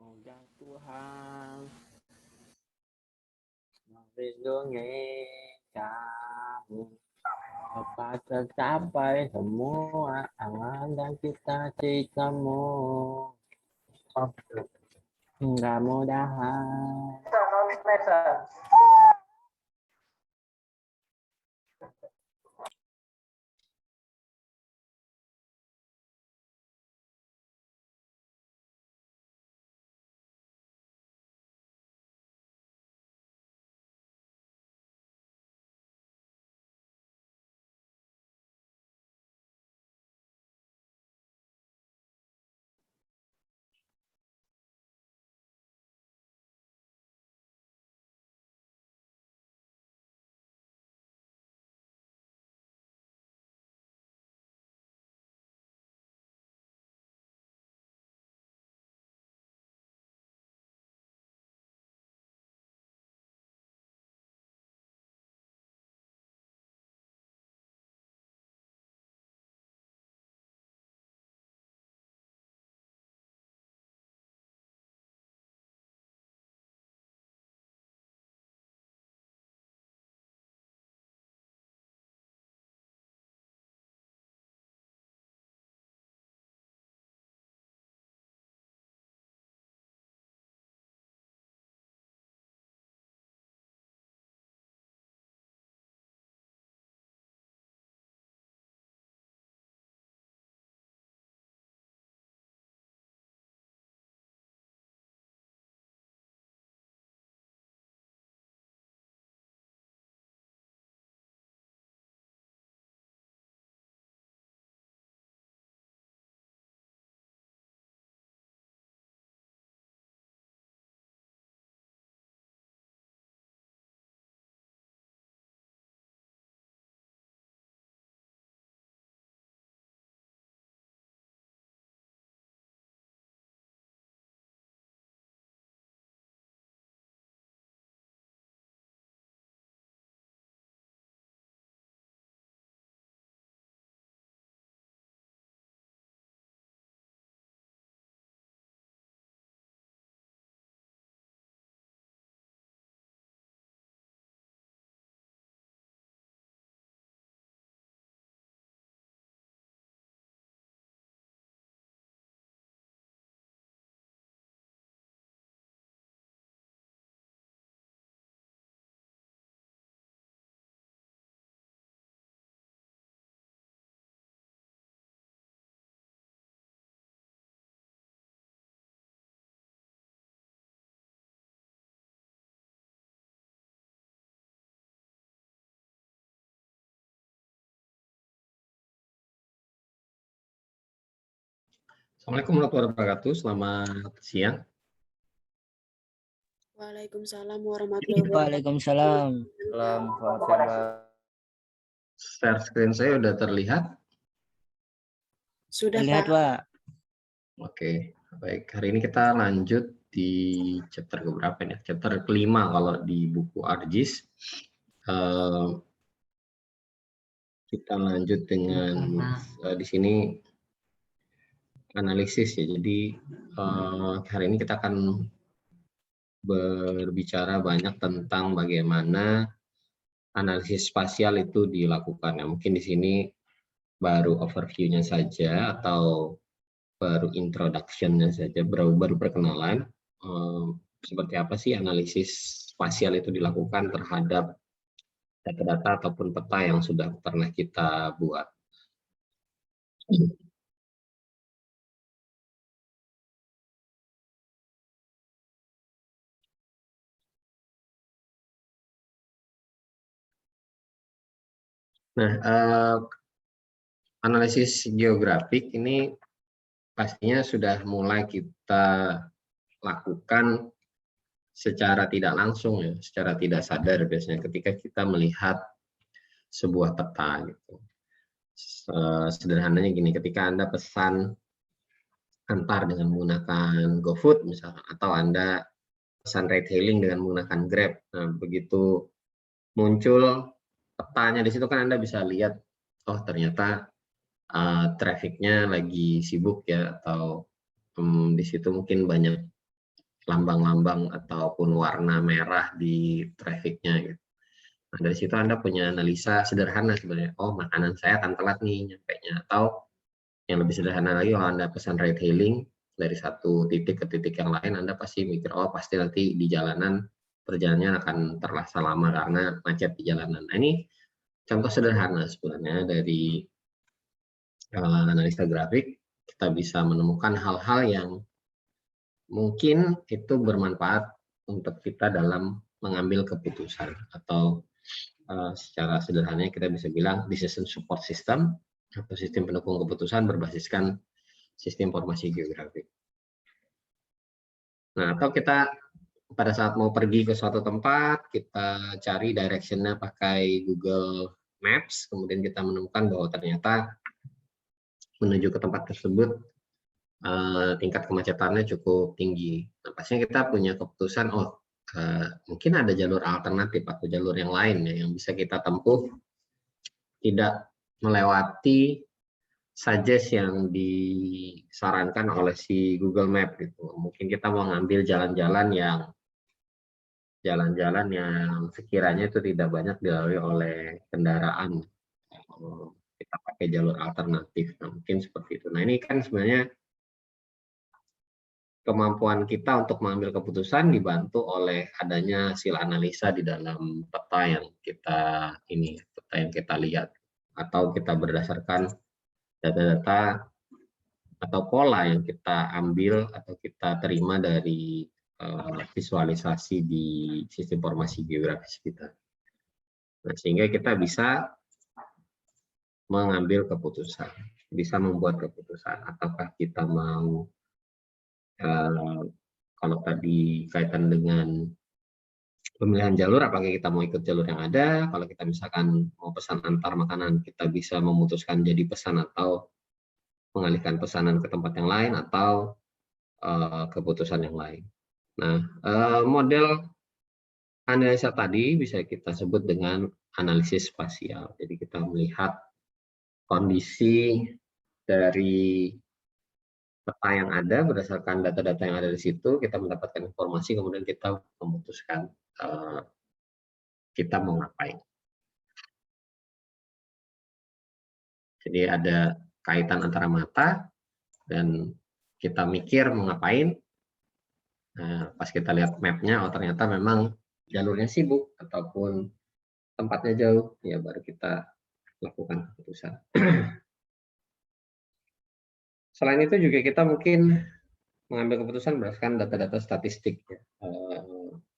Semoga Tuhan melindungi kamu dapat tercapai semua angan dan cita-citamu. Mudah-mudahan. Assalamualaikum warahmatullahi wabarakatuh. Selamat siang. Waalaikumsalam warahmatullahi wabarakatuh. Waalaikumsalam. Selamat siang, Pak. Share screen saya sudah terlihat? Sudah, Lihat, Pak. Pak. Oke, baik. Hari ini kita lanjut di chapter keberapa ya? Chapter kelima kalau di buku ARGIS. Kita lanjut dengan di sini analisis ya. Jadi hari ini kita akan berbicara banyak tentang bagaimana analisis spasial itu dilakukan. Ya, mungkin di sini baru overview-nya saja atau baru introduction-nya saja, baru perkenalan seperti apa sih analisis spasial itu dilakukan terhadap data-data ataupun peta yang sudah pernah kita buat. Nah, analisis geografik ini pastinya sudah mulai kita lakukan secara tidak langsung ya, secara tidak sadar biasanya ketika kita melihat sebuah peta gitu. Sederhananya gini, ketika Anda pesan antar dengan menggunakan GoFood misalnya, atau Anda pesan ride hailing dengan menggunakan Grab. Nah, begitu muncul petanya di situ kan Anda bisa lihat, oh ternyata trafficnya lagi sibuk ya, atau di situ mungkin banyak lambang-lambang ataupun warna merah di trafficnya gitu. Nah, dari situ Anda punya analisa sederhana sebenarnya. Oh, makanan saya akan telat nih nyampainya. Atau yang lebih sederhana lagi, kalau Anda pesan ride hailing dari satu titik ke titik yang lain, Anda pasti mikir, oh pasti nanti di jalanan perjalanannya akan terasa lama karena macet di jalanan. Nah, ini contoh sederhana sebenarnya dari analisa grafik. Kita bisa menemukan hal-hal yang mungkin itu bermanfaat untuk kita dalam mengambil keputusan, atau secara sederhananya kita bisa bilang decision support system atau sistem pendukung keputusan berbasiskan sistem informasi geografik. Nah, atau kita pada saat mau pergi ke suatu tempat, kita cari direction-nya pakai Google Maps, kemudian kita menemukan bahwa ternyata menuju ke tempat tersebut tingkat kemacetannya cukup tinggi. Nah, pastinya kita punya keputusan, oh mungkin ada jalur alternatif atau jalur yang lain ya, yang bisa kita tempuh, tidak melewati suggest yang disarankan oleh si Google Map gitu. Mungkin kita mau ngambil jalan-jalan yang sekiranya itu tidak banyak dilalui oleh kendaraan. Kita pakai jalur alternatif. Nah, mungkin seperti itu. Nah, ini kan sebenarnya kemampuan kita untuk mengambil keputusan dibantu oleh adanya hasil analisa di dalam peta yang kita lihat, atau kita berdasarkan data-data atau pola yang kita ambil atau kita terima dari visualisasi di sistem informasi geografis kita. Nah, sehingga kita bisa mengambil keputusan, bisa membuat keputusan, apakah kita mau kalau tadi kaitan dengan pemilihan jalur, apakah kita mau ikut jalur yang ada. Kalau kita misalkan mau pesan antar makanan, kita bisa memutuskan jadi pesan atau mengalihkan pesanan ke tempat yang lain, atau keputusan yang lain. Nah, model analisa tadi bisa kita sebut dengan analisis spasial. Jadi kita melihat kondisi dari peta yang ada, berdasarkan data-data yang ada di situ, kita mendapatkan informasi, kemudian kita memutuskan kita mau ngapain. Jadi ada kaitan antara mata dan kita mikir mau ngapain. Nah, pas kita lihat mapnya, oh ternyata memang jalurnya sibuk ataupun tempatnya jauh, ya baru kita lakukan keputusan. Selain itu juga kita mungkin mengambil keputusan berdasarkan data-data statistik, ya.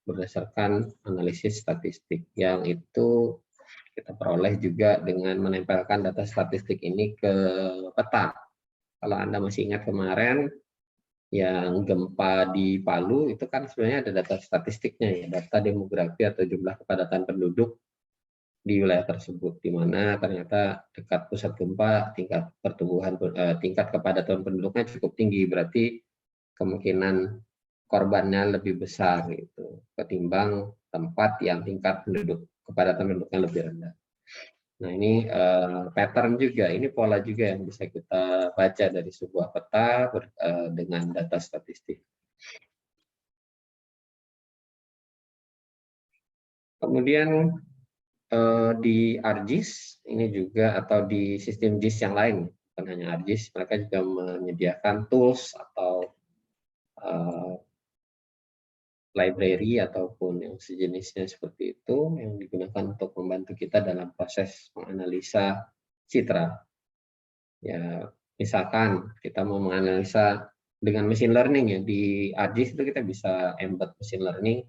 Berdasarkan analisis statistik yang itu kita peroleh juga dengan menempelkan data statistik ini ke peta. Kalau Anda masih ingat kemarin yang gempa di Palu, itu kan sebenarnya ada data statistiknya ya, data demografi atau jumlah kepadatan penduduk di wilayah tersebut, di mana ternyata dekat pusat gempa tingkat kepadatan penduduknya cukup tinggi, berarti kemungkinan korbannya lebih besar gitu ketimbang tempat yang tingkat kepadatan penduduknya lebih rendah. Nah, ini pattern juga, ini pola juga yang bisa kita baca dari sebuah peta dengan data statistik. Kemudian di ArcGIS ini juga, atau di sistem GIS yang lain, bukan hanya ArcGIS, mereka juga menyediakan tools atau library ataupun yang sejenisnya seperti itu, yang digunakan untuk membantu kita dalam proses menganalisa citra. Ya, misalkan kita mau menganalisa dengan machine learning ya, di ArcGIS itu kita bisa embed machine learning.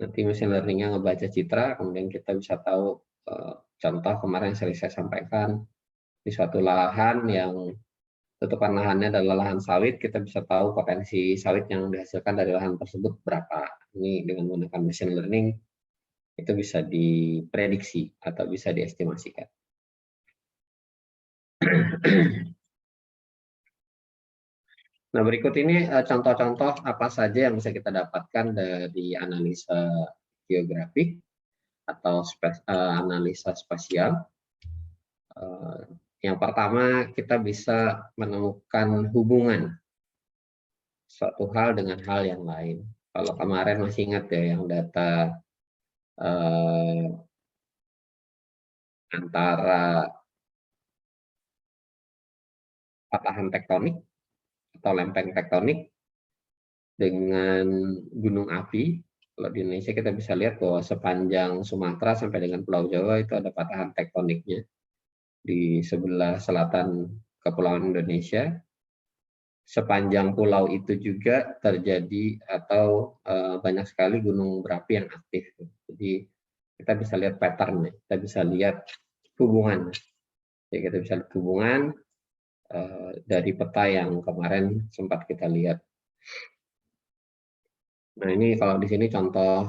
Nanti machine learning-nya ngebaca citra, kemudian kita bisa tahu, contoh kemarin saya sampaikan, di suatu lahan yang tutupan lahannya adalah lahan sawit, kita bisa tahu potensi sawit yang dihasilkan dari lahan tersebut berapa. Ini dengan menggunakan machine learning, itu bisa diprediksi atau bisa diestimasikan. Nah, berikut ini contoh-contoh apa saja yang bisa kita dapatkan dari analisa geografik atau analisa spasial. Yang pertama, kita bisa menemukan hubungan suatu hal dengan hal yang lain. Kalau kemarin masih ingat ya yang data antara patahan tektonik atau lempeng tektonik dengan gunung api. Kalau di Indonesia kita bisa lihat bahwa sepanjang Sumatera sampai dengan Pulau Jawa itu ada patahan tektoniknya di sebelah selatan Kepulauan Indonesia. Sepanjang pulau itu juga terjadi atau banyak sekali gunung berapi yang aktif. Jadi kita bisa lihat pattern, kita bisa lihat hubungan. Jadi kita bisa lihat hubungan dari peta yang kemarin sempat kita lihat. Nah ini kalau di sini contoh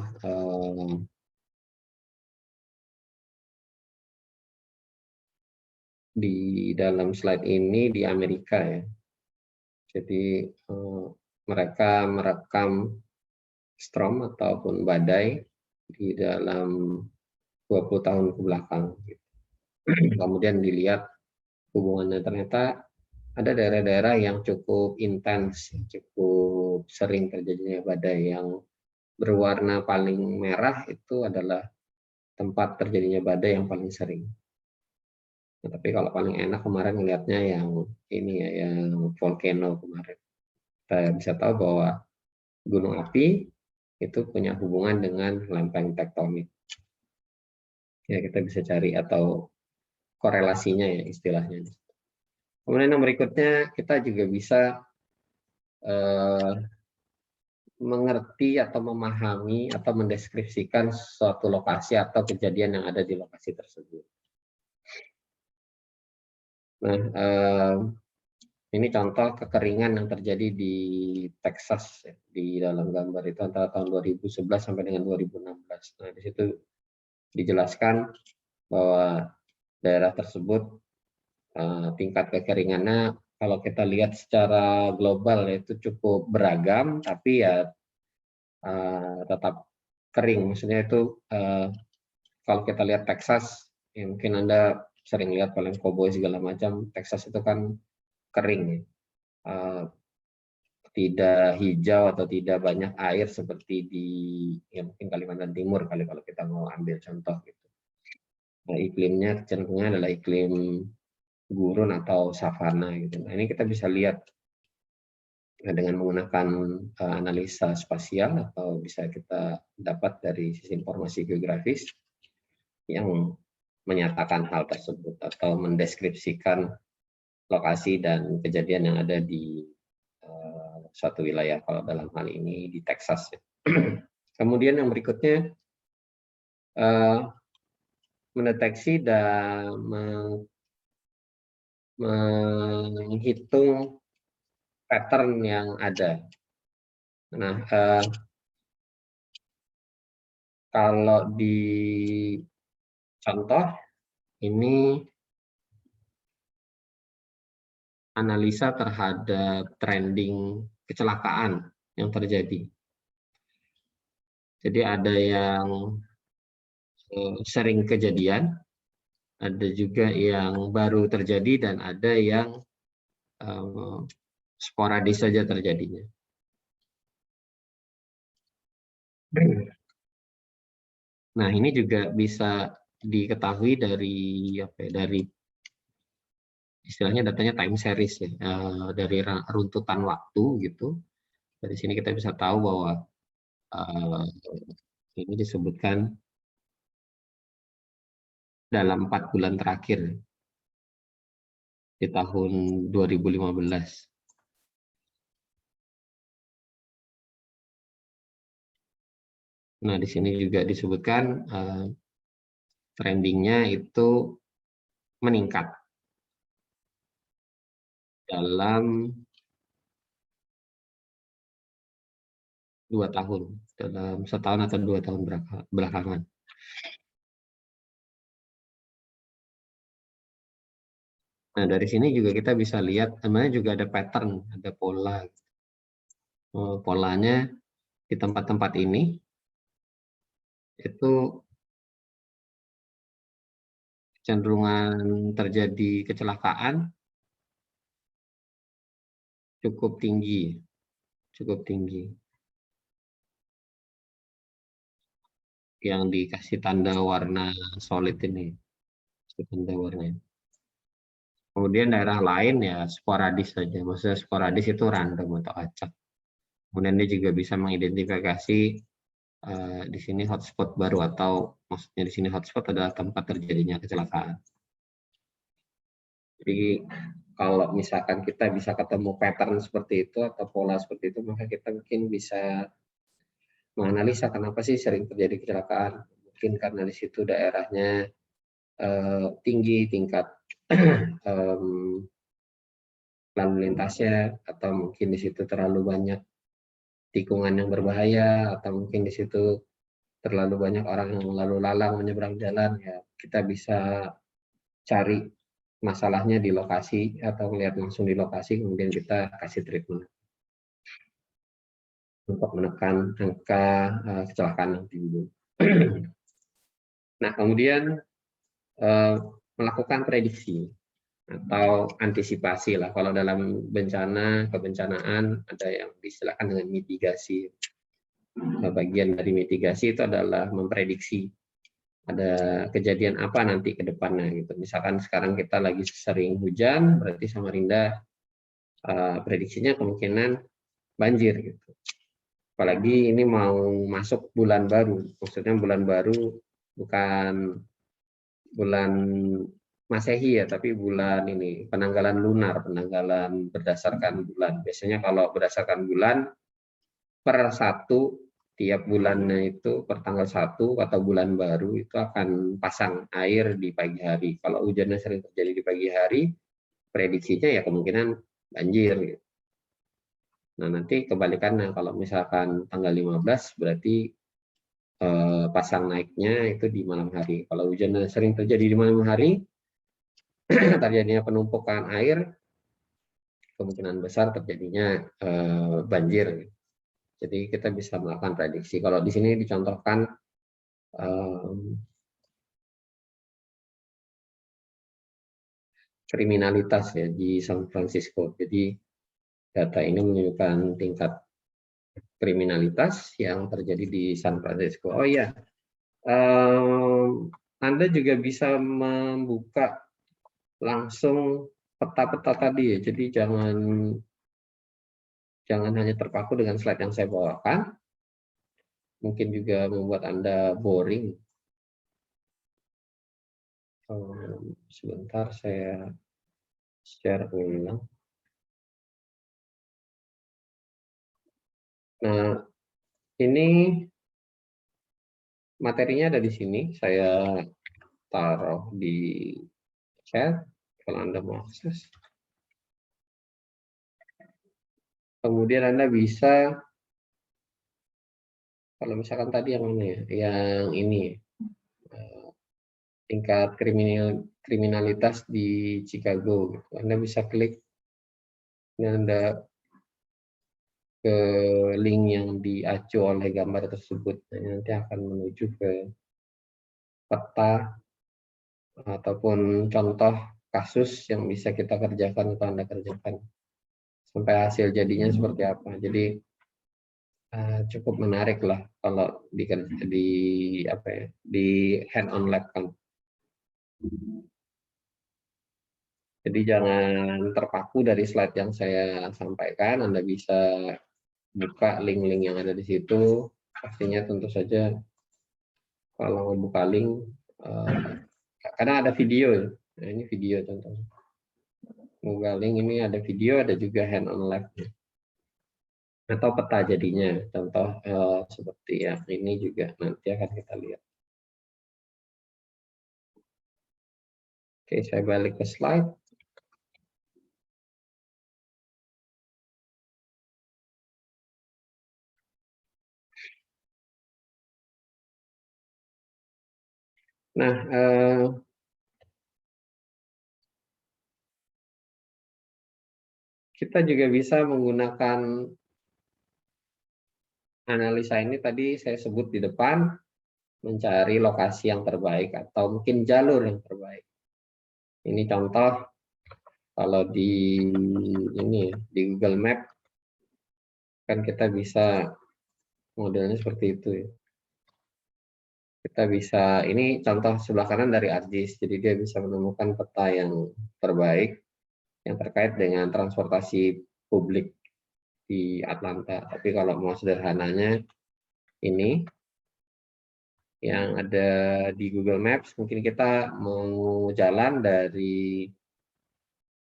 di dalam slide ini di Amerika ya. Jadi mereka merekam storm ataupun badai di dalam 20 tahun ke belakang. Kemudian dilihat hubungannya, ternyata ada daerah-daerah yang cukup intens, cukup sering terjadinya badai. Yang berwarna paling merah itu adalah tempat terjadinya badai yang paling sering. Nah, tapi kalau paling enak kemarin melihatnya yang ini ya, yang volcano kemarin. Kita bisa tahu bahwa gunung api itu punya hubungan dengan lempeng tektonik. Ya, kita bisa cari atau korelasinya ya istilahnya. Kemudian yang berikutnya kita juga bisa mengerti atau memahami atau mendeskripsikan suatu lokasi atau kejadian yang ada di lokasi tersebut. Nah, ini contoh kekeringan yang terjadi di Texas ya, di dalam gambar itu antara tahun 2011 sampai dengan 2016. Nah, di situ dijelaskan bahwa daerah tersebut tingkat kekeringannya kalau kita lihat secara global itu cukup beragam, tapi ya tetap kering. Maksudnya itu kalau kita lihat Texas, ya mungkin Anda sering lihat paling koboi segala macam, Texas itu kan kering, tidak hijau atau tidak banyak air seperti di ya mungkin Kalimantan Timur kali kalau kita mau ambil contoh gitu. Nah, iklimnya cenderungnya adalah iklim gurun atau savana gitu. Nah, ini kita bisa lihat dengan menggunakan analisa spasial atau bisa kita dapat dari sisi informasi geografis yang menyatakan hal tersebut atau mendeskripsikan lokasi dan kejadian yang ada di suatu wilayah, kalau dalam hal ini di Texas. Kemudian yang berikutnya mendeteksi dan menghitung pattern yang ada. Nah, kalau di contoh ini analisa terhadap trending kecelakaan yang terjadi. Jadi ada yang sering kejadian, ada juga yang baru terjadi, dan ada yang sporadis saja terjadinya. Nah, ini juga bisa diketahui dari dari istilahnya datanya time series ya, dari runtutan waktu gitu. Dari sini kita bisa tahu bahwa ini disebutkan dalam 4 bulan terakhir di tahun 2015. Nah, di sini juga disebutkan trendingnya itu meningkat dalam 2 tahun, dalam setahun atau 2 tahun belakangan. Nah, dari sini juga kita bisa lihat, sebenarnya juga ada pattern, ada pola. Polanya di tempat-tempat ini itu cenderungan terjadi kecelakaan cukup tinggi. cukup tinggi. Yang dikasih tanda warna solid ini, tanda warnanya. Kemudian daerah lain ya sporadis saja, maksudnya sporadis itu random atau acak. Kemudian dia juga bisa mengidentifikasi di sini hotspot baru, atau maksudnya di sini hotspot adalah tempat terjadinya kecelakaan. Jadi kalau misalkan kita bisa ketemu pattern seperti itu atau pola seperti itu, maka kita mungkin bisa menganalisa kenapa sih sering terjadi kecelakaan. Mungkin karena di situ daerahnya tinggi tingkat lalu lintasnya, atau mungkin di situ terlalu banyak tikungan yang berbahaya, atau mungkin di situ terlalu banyak orang yang lalu lalang menyeberang jalan. Ya, kita bisa cari masalahnya di lokasi atau lihat langsung di lokasi, kemudian kita kasih treatment untuk menekan angka kecelakaan yang tinggi. Nah, kemudian melakukan prediksi atau antisipasi lah. Kalau dalam kebencanaan ada yang diistilahkan dengan mitigasi. Bagian dari mitigasi itu adalah memprediksi ada kejadian apa nanti ke depannya gitu. Misalkan sekarang kita lagi sering hujan, berarti Samarinda prediksinya kemungkinan banjir gitu. Apalagi ini mau masuk bulan baru, maksudnya bulan baru bukan bulan Masehi ya, tapi bulan ini penanggalan lunar, penanggalan berdasarkan bulan. Biasanya kalau berdasarkan bulan per 1 tiap bulannya itu per tanggal 1 atau bulan baru itu akan pasang air di pagi hari. Kalau hujannya sering terjadi di pagi hari, prediksinya ya kemungkinan banjir gitu. Nah, nanti kebalikannya kalau misalkan tanggal 15 berarti pasang naiknya itu di malam hari. Kalau hujan sering terjadi di malam hari, terjadinya penumpukan air, kemungkinan besar terjadinya banjir. Jadi kita bisa melakukan prediksi. Kalau di sini dicontohkan kriminalitas ya di San Francisco. Jadi data ini menunjukkan tingkat kriminalitas yang terjadi di San Francisco. Oh iya, Anda juga bisa membuka langsung peta-peta tadi ya. Jadi jangan hanya terpaku dengan slide yang saya bawakan. Mungkin juga membuat Anda boring. Sebentar saya share ulang. Nah, ini materinya ada di sini. Saya taruh di chat kalau Anda mau akses. Kemudian Anda bisa, kalau misalkan tadi yang mana ya? Yang ini, tingkat kriminalitas di Chicago. Anda bisa klik dan Anda ke link yang diacu oleh gambar tersebut. Nanti akan menuju ke peta ataupun contoh kasus yang bisa kita kerjakan atau Anda kerjakan sampai hasil jadinya seperti apa. Jadi cukup menarik lah kalau di hand on lab kan. Jadi jangan terpaku dari slide yang saya sampaikan. Anda bisa buka link-link yang ada di situ. Pastinya tentu saja kalau buka link, karena ada video ya. Nah, ini video contohnya. Buka link ini ada video, ada juga hand on lab. Atau peta jadinya. Contoh seperti yang ini juga nanti akan kita lihat. Oke, saya balik ke slide. Nah, kita juga bisa menggunakan analisa ini tadi saya sebut di depan, mencari lokasi yang terbaik atau mungkin jalur yang terbaik. Ini contoh kalau di ini di Google Map Kan kita bisa modelnya seperti itu ya. Kita bisa, ini contoh sebelah kanan dari ArcGIS, jadi dia bisa menemukan peta yang terbaik yang terkait dengan transportasi publik di Atlanta. Tapi kalau mau sederhananya, ini yang ada di Google Maps, mungkin kita mau jalan dari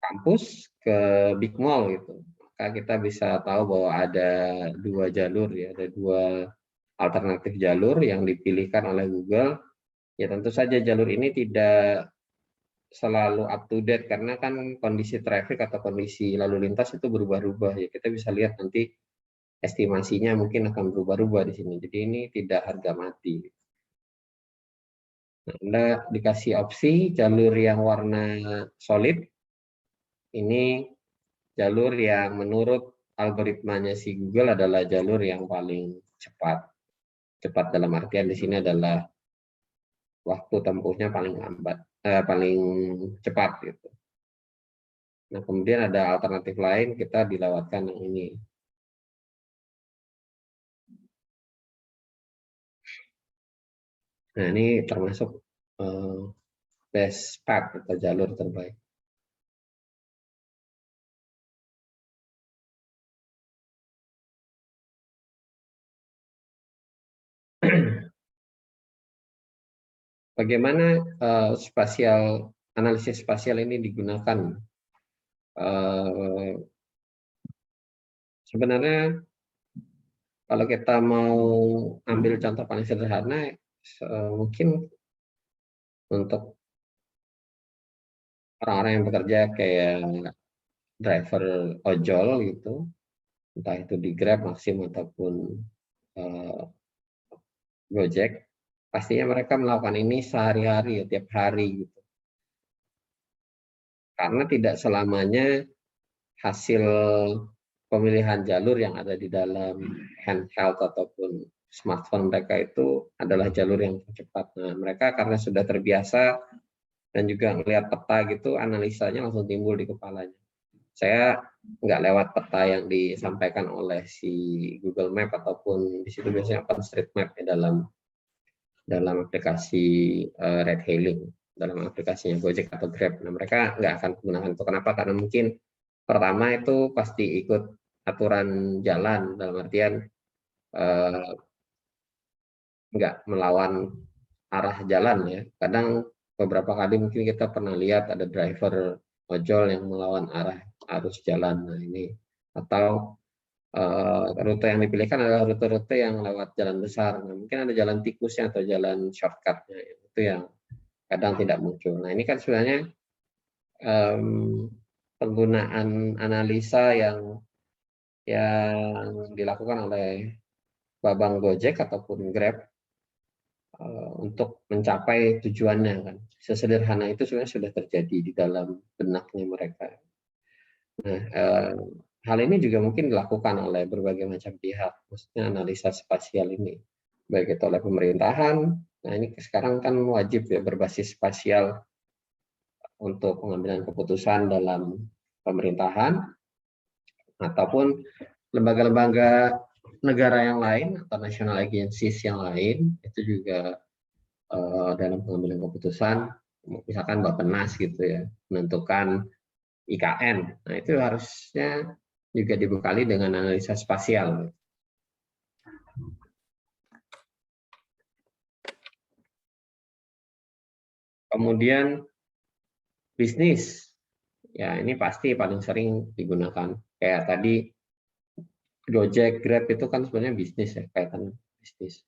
kampus ke Big Mall gitu. Maka kita bisa tahu bahwa ada dua jalur ya, ada dua alternatif jalur yang dipilihkan oleh Google. Ya tentu saja jalur ini tidak selalu up to date karena kan kondisi traffic atau kondisi lalu lintas itu berubah-ubah ya. Kita bisa lihat nanti estimasinya mungkin akan berubah-ubah di sini. Jadi ini tidak harga mati. Nah, Anda dikasih opsi jalur yang warna solid. Ini jalur yang menurut algoritmanya si Google adalah jalur yang paling cepat. Cepat dalam artian di sini adalah waktu tempuhnya paling lambat, paling cepat gitu. Nah, kemudian ada alternatif lain, kita dilewatkan yang ini. Nah, ini termasuk best path atau jalur terbaik. Bagaimana analisis spasial ini digunakan? Sebenarnya kalau kita mau ambil contoh paling sederhana, mungkin untuk orang-orang yang bekerja kayak driver ojol gitu, entah itu di Grab, Maxim ataupun Gojek, pastinya mereka melakukan ini sehari-hari, ya, tiap hari gitu. Karena tidak selamanya hasil pemilihan jalur yang ada di dalam handheld ataupun smartphone mereka itu adalah jalur yang cepat. Nah, mereka karena sudah terbiasa dan juga melihat peta gitu, analisanya langsung timbul di kepalanya. Saya nggak lewat peta yang disampaikan oleh si Google Map ataupun di situ biasanya OpenStreetMap ya, dalam aplikasi ride hailing, dalam aplikasinya Gojek atau Grab. Nah, mereka nggak akan menggunakan itu. Kenapa? Karena mungkin pertama itu pasti ikut aturan jalan, dalam artian nggak melawan arah jalan ya. Kadang beberapa kali mungkin kita pernah lihat ada driver ojol yang melawan arah arus jalan. Nah, ini atau rute yang dipilihkan adalah rute-rute yang lewat jalan besar. Nah, mungkin ada jalan tikusnya atau jalan shortcutnya, itu yang kadang tidak muncul. Nah, ini kan sebenarnya penggunaan analisa yang dilakukan oleh Babang Gojek ataupun Grab untuk mencapai tujuannya kan. Sesederhana itu sebenarnya sudah terjadi di dalam benaknya mereka. Nah, hal ini juga mungkin dilakukan oleh berbagai macam pihak, maksudnya analisa spasial ini, baik itu oleh pemerintahan. Nah, ini sekarang kan wajib ya berbasis spasial untuk pengambilan keputusan dalam pemerintahan ataupun lembaga-lembaga negara yang lain atau national agencies yang lain itu juga dalam pengambilan keputusan, misalkan Bappenas gitu ya, menentukan IKN. Nah, itu harusnya juga dibekali dengan analisa spasial. Kemudian bisnis, ya ini pasti paling sering digunakan. Kayak tadi Gojek, Grab itu kan sebenarnya bisnis ya, kaitan bisnis.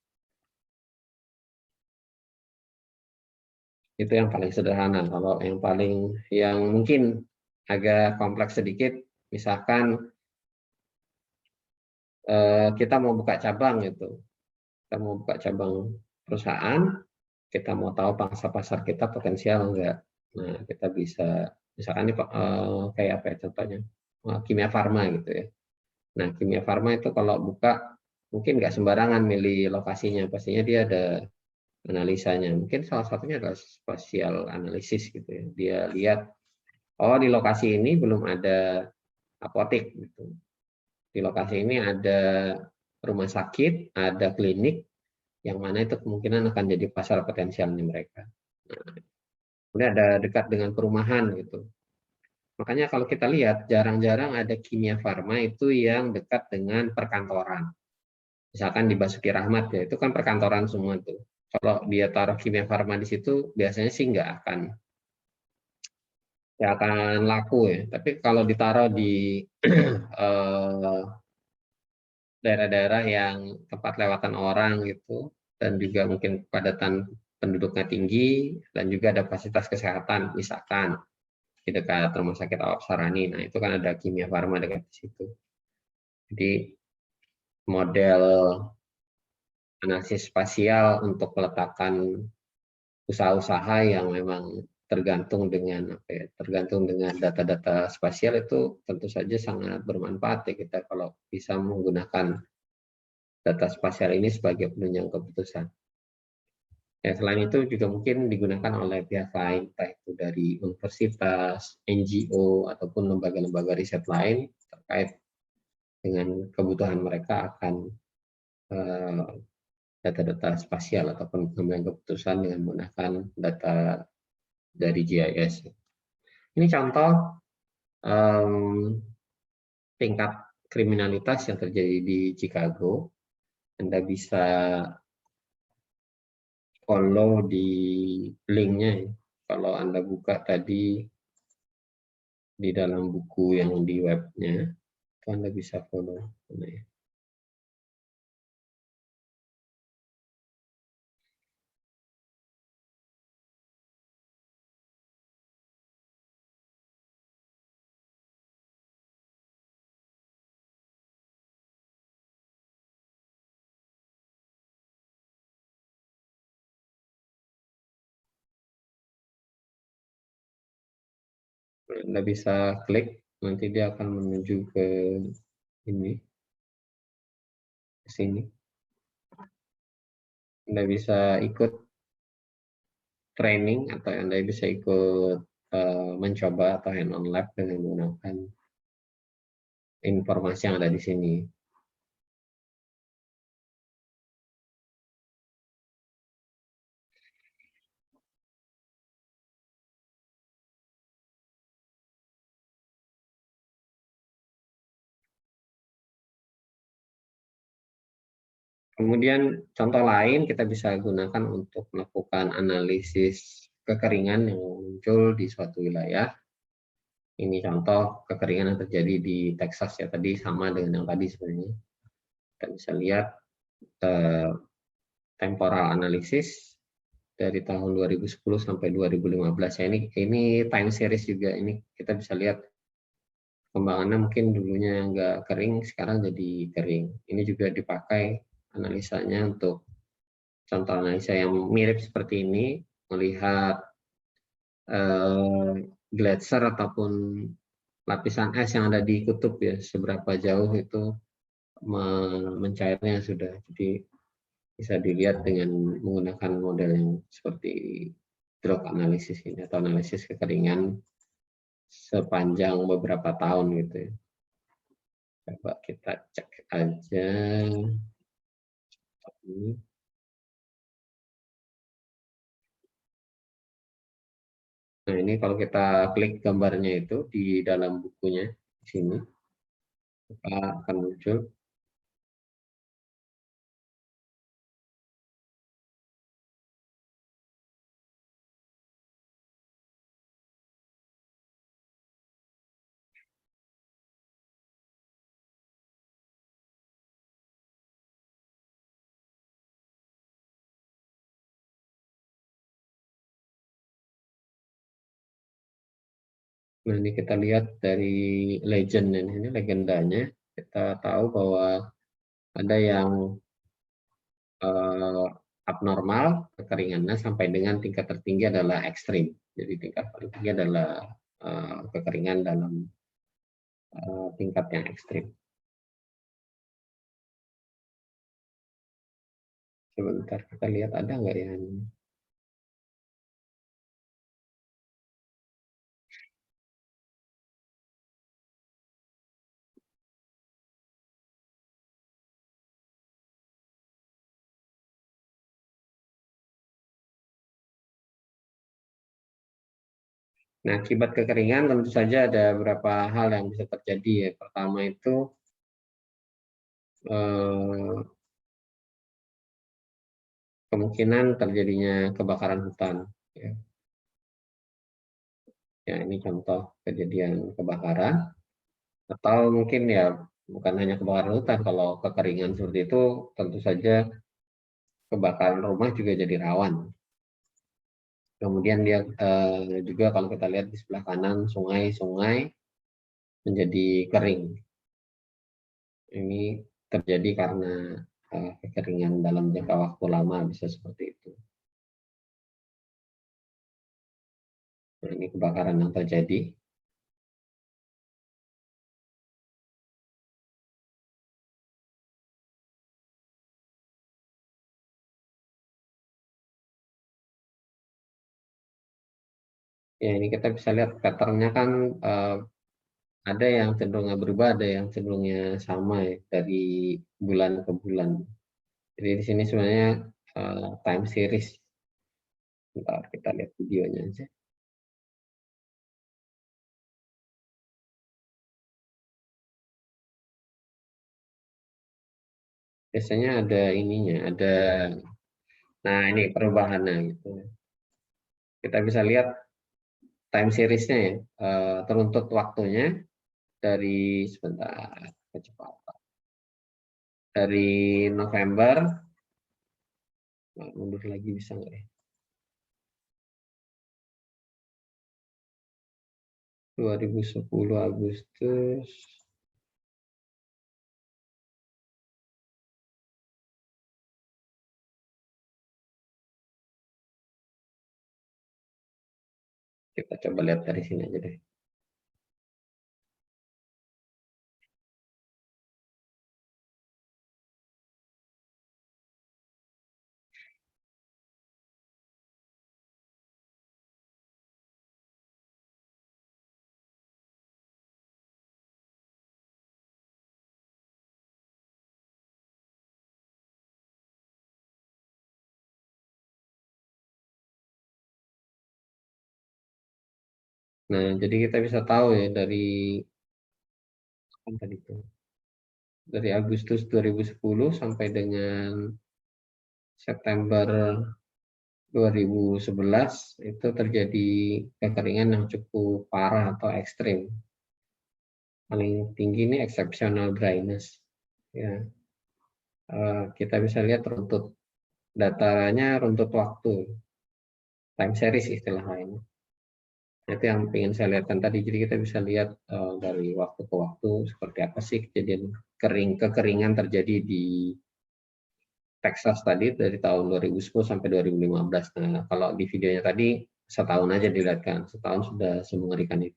Itu yang paling sederhana. Kalau yang mungkin agak kompleks sedikit, misalkan kita mau buka cabang gitu, kita mau buka cabang perusahaan, kita mau tahu pangsa pasar kita potensial enggak. Nah, kita bisa misalkan ini kayak apa ya contohnya, Kimia Farma gitu ya. Nah, Kimia Farma itu kalau buka mungkin nggak sembarangan milih lokasinya, pastinya dia ada analisanya. Mungkin salah satunya adalah spatial analisis gitu ya. Dia lihat, oh di lokasi ini belum ada apotek gitu. Di lokasi ini ada rumah sakit, ada klinik, yang mana itu kemungkinan akan jadi pasar potensialnya mereka. Nah, kemudian ada dekat dengan perumahan gitu. Makanya kalau kita lihat jarang-jarang ada kimia farma itu yang dekat dengan perkantoran. Misalkan di Basuki Rahmat ya, itu kan perkantoran semua tuh. Kalau dia taruh kimia farma di situ biasanya sih nggak akan laku ya. Tapi kalau ditaruh di daerah-daerah yang tempat lewatan orang gitu, dan juga mungkin kepadatan penduduknya tinggi, dan juga ada fasilitas kesehatan, misalkan di dekat Rumah Sakit Awak Sarani. Nah, itu kan ada kimia farma dekat di situ. Jadi model analisis spasial untuk meletakkan usaha-usaha yang memang tergantung dengan tergantung dengan data-data spasial itu tentu saja sangat bermanfaat ya kita kalau bisa menggunakan data spasial ini sebagai penunjang keputusan. Ya, selain itu juga mungkin digunakan oleh pihak lain, entah itu dari universitas, NGO, ataupun lembaga-lembaga riset lain terkait dengan kebutuhan mereka akan data-data spasial ataupun pengambilan keputusan dengan menggunakan data dari GIS. Ini contoh tingkat kriminalitas yang terjadi di Chicago. Anda bisa follow di linknya. Kalau Anda buka tadi di dalam buku yang di webnya, Anda bisa follow. Anda bisa klik, nanti dia akan menuju ke ini, ke sini. Anda bisa ikut training atau Anda bisa ikut mencoba atau hand on lab dengan menggunakan informasi yang ada di sini. Kemudian contoh lain kita bisa gunakan untuk melakukan analisis kekeringan yang muncul di suatu wilayah. Ini contoh kekeringan yang terjadi di Texas ya, tadi sama dengan yang tadi sebenarnya. Kita bisa lihat temporal analysis dari tahun 2010 sampai 2015 ya. Ini time series juga, ini kita bisa lihat kembangannya mungkin dulunya nggak kering, sekarang jadi kering. Ini juga dipakai analisanya untuk contoh analisa yang mirip seperti ini, melihat gletser ataupun lapisan es yang ada di kutub ya, seberapa jauh itu mencairnya sudah. Jadi bisa dilihat dengan menggunakan model yang seperti drought analysis ini atau analisis kekeringan sepanjang beberapa tahun gitu ya. Coba kita cek aja ini. Nah, ini kalau kita klik gambarnya itu di dalam bukunya di sini, maka akan muncul. Nah, ini kita lihat dari legend ini legendanya. Kita tahu bahwa ada yang abnormal kekeringannya sampai dengan tingkat tertinggi adalah ekstrim. Jadi tingkat paling tinggi adalah kekeringan dalam tingkat yang ekstrim. Sebentar kita lihat ada nggak yang Nah, akibat kekeringan tentu saja ada beberapa hal yang bisa terjadi ya. Pertama itu kemungkinan terjadinya kebakaran hutan. Ya. Ya, ini contoh kejadian kebakaran. Atau mungkin ya bukan hanya kebakaran hutan, kalau kekeringan seperti itu tentu saja kebakaran rumah juga jadi rawan. Kemudian dia juga kalau kita lihat di sebelah kanan sungai-sungai menjadi kering. Ini terjadi karena kekeringan dalam jangka waktu lama, bisa seperti itu. Nah, ini kebakaran yang terjadi. Ya, ini kita bisa lihat pattern-nya kan ada yang cenderungnya berubah, ada yang cenderungnya sama ya, dari bulan ke bulan. Jadi di sini sebenarnya time series. Bentar, kita lihat videonya aja. Biasanya ada ininya, nah ini perubahannya gitu. Kita bisa lihat time series-nya ya, teruntut waktunya dari sebentar kecepatan. Dari November, mundur lagi bisa nggak ya? 2010 Agustus. Kita coba lihat dari sini aja deh. Nah, jadi kita bisa tahu ya dari Agustus 2010 sampai dengan September 2011 itu terjadi kekeringan yang cukup parah atau ekstrim. Paling tinggi ini exceptional dryness. Ya, kita bisa lihat datanya runtut waktu, time series istilah lainnya. Itu yang ingin saya lihatkan tadi. Jadi kita bisa lihat dari waktu ke waktu seperti apa sih kejadian kekeringan terjadi di Texas tadi dari tahun 2010 sampai 2015. Nah, kalau di videonya tadi setahun aja dilihatkan, setahun sudah semengerikan itu.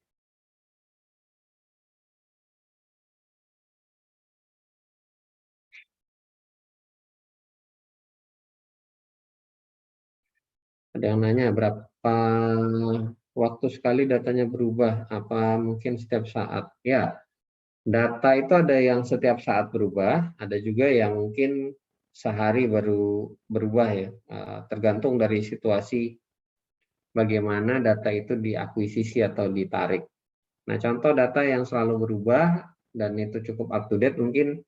Ada yang nanya berapa waktu sekali datanya berubah? Apa mungkin setiap saat? Ya, data itu ada yang setiap saat berubah, ada juga yang mungkin sehari baru berubah ya, tergantung dari situasi bagaimana data itu diakuisisi atau ditarik. Nah, contoh data yang selalu berubah dan itu cukup up to date mungkin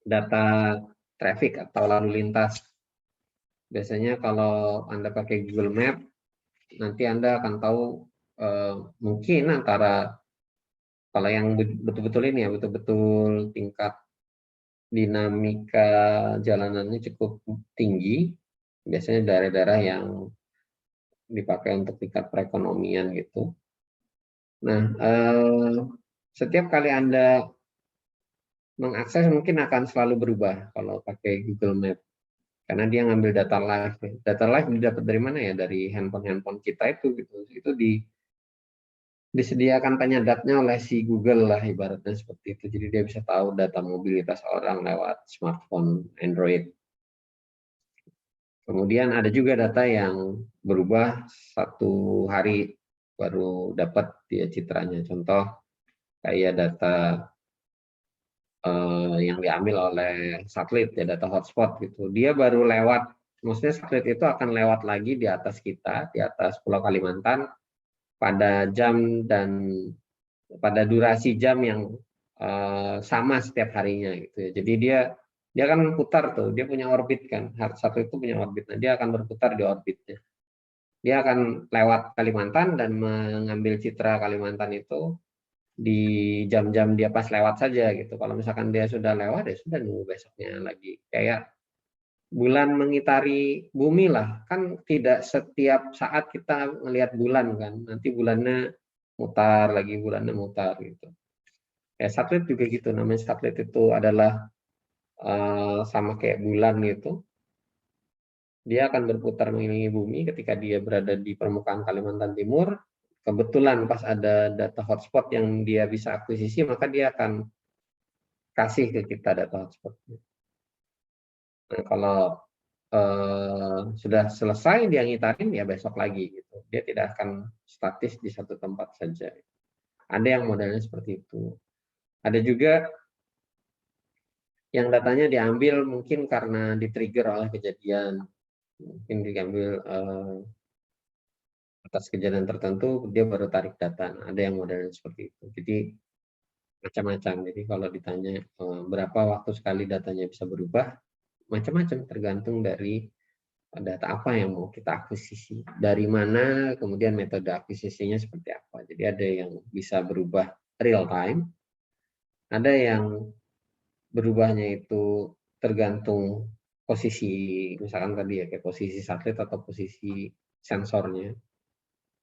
data traffic atau lalu lintas. Biasanya kalau Anda pakai Google Map, nanti Anda akan tahu mungkin antara, kalau yang betul-betul ini ya, betul-betul tingkat dinamika jalanannya cukup tinggi, biasanya daerah-daerah yang dipakai untuk tingkat perekonomian gitu. Nah, setiap kali Anda mengakses mungkin akan selalu berubah kalau pakai Google Map. Karena dia ngambil data live. Data live didapat dari mana ya? Dari handphone kita itu gitu. Itu disediakan penyadapnya oleh si Google lah ibaratnya seperti itu. Jadi dia bisa tahu data mobilitas orang lewat smartphone Android. Kemudian ada juga data yang berubah satu hari baru dapat dia citranya. Contoh kayak data yang diambil oleh satelit ya, data hotspot gitu. Dia baru lewat, maksudnya satelit itu akan lewat lagi di atas kita, di atas Pulau Kalimantan pada jam dan pada durasi jam yang sama setiap harinya gitu ya. Jadi dia kan putar tuh, dia punya orbit kan. Satu itu punya orbit. Nah, dia akan berputar di orbitnya. Dia akan lewat Kalimantan dan mengambil citra Kalimantan itu di jam-jam dia pas lewat saja gitu. Kalau misalkan dia sudah lewat ya sudah nunggu besoknya lagi. Kayak bulan mengitari bumi lah, kan tidak setiap saat kita melihat bulan kan. Nanti bulannya mutar lagi, bulannya mutar gitu. Ya, satelit juga gitu, namanya satelit itu adalah sama kayak bulan gitu. Dia akan berputar mengelilingi bumi ketika dia berada di permukaan Kalimantan Timur. Kebetulan pas ada data hotspot yang dia bisa akuisisi, maka dia akan kasih ke kita data hotspotnya. Nah, kalau sudah selesai dia ngitarin, ya besok lagi gitu. Dia tidak akan statis di satu tempat saja. Ada yang modelnya seperti itu. Ada juga yang datanya diambil mungkin karena di-trigger oleh kejadian, mungkin diambil atas kejadian tertentu, dia baru tarik data. Nah, ada yang modelnya seperti itu. Jadi macam-macam. Jadi kalau ditanya berapa waktu sekali datanya bisa berubah, macam-macam tergantung dari data apa yang mau kita akuisisi, dari mana, kemudian metode akuisisinya seperti apa. Jadi ada yang bisa berubah real time, ada yang berubahnya itu tergantung posisi, misalkan tadi ya kayak posisi satelit atau posisi sensornya.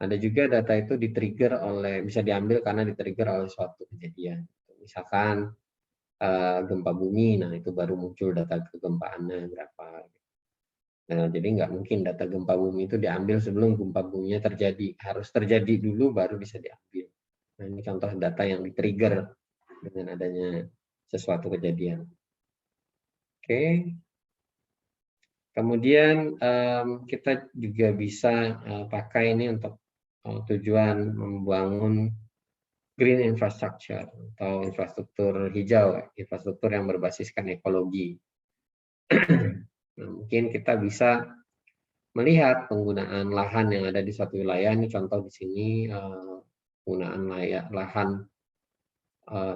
Ada juga data itu di-trigger oleh, bisa diambil karena di-trigger oleh suatu kejadian. Misalkan gempa bumi, nah itu baru muncul data kegempaannya berapa. Nah, jadi nggak mungkin data gempa bumi itu diambil sebelum gempa buminya terjadi. Harus terjadi dulu baru bisa diambil. Nah, ini contoh data yang di-trigger dengan adanya sesuatu kejadian. Oke. Kemudian kita juga bisa pakai ini untuk tujuan membangun green infrastructure atau infrastruktur hijau, infrastruktur yang berbasiskan ekologi. Nah, mungkin kita bisa melihat penggunaan lahan yang ada di suatu wilayah. Ini contoh di sini penggunaan lahan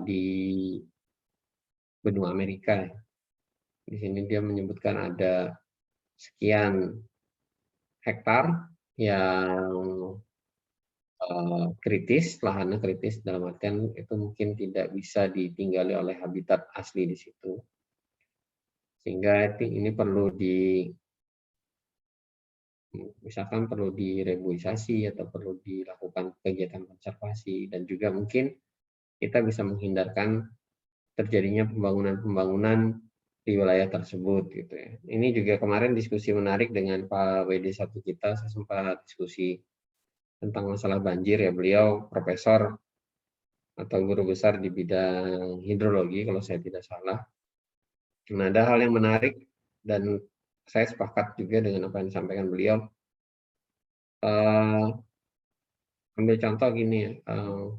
di benua Amerika. Di sini dia menyebutkan ada sekian hektar yang kritis, lahannya kritis dalam artian itu mungkin tidak bisa ditinggali oleh habitat asli di situ. Sehingga ini perlu misalkan perlu direboisasi atau perlu dilakukan kegiatan konservasi, dan juga mungkin kita bisa menghindarkan terjadinya pembangunan di wilayah tersebut gitu ya. Ini juga kemarin diskusi menarik dengan Pak WD1 kita, saya sempat diskusi tentang masalah banjir ya. Beliau profesor atau guru besar di bidang hidrologi kalau saya tidak salah. Nah, ada hal yang menarik dan saya sepakat juga dengan apa yang disampaikan beliau. Ambil contoh gini ya,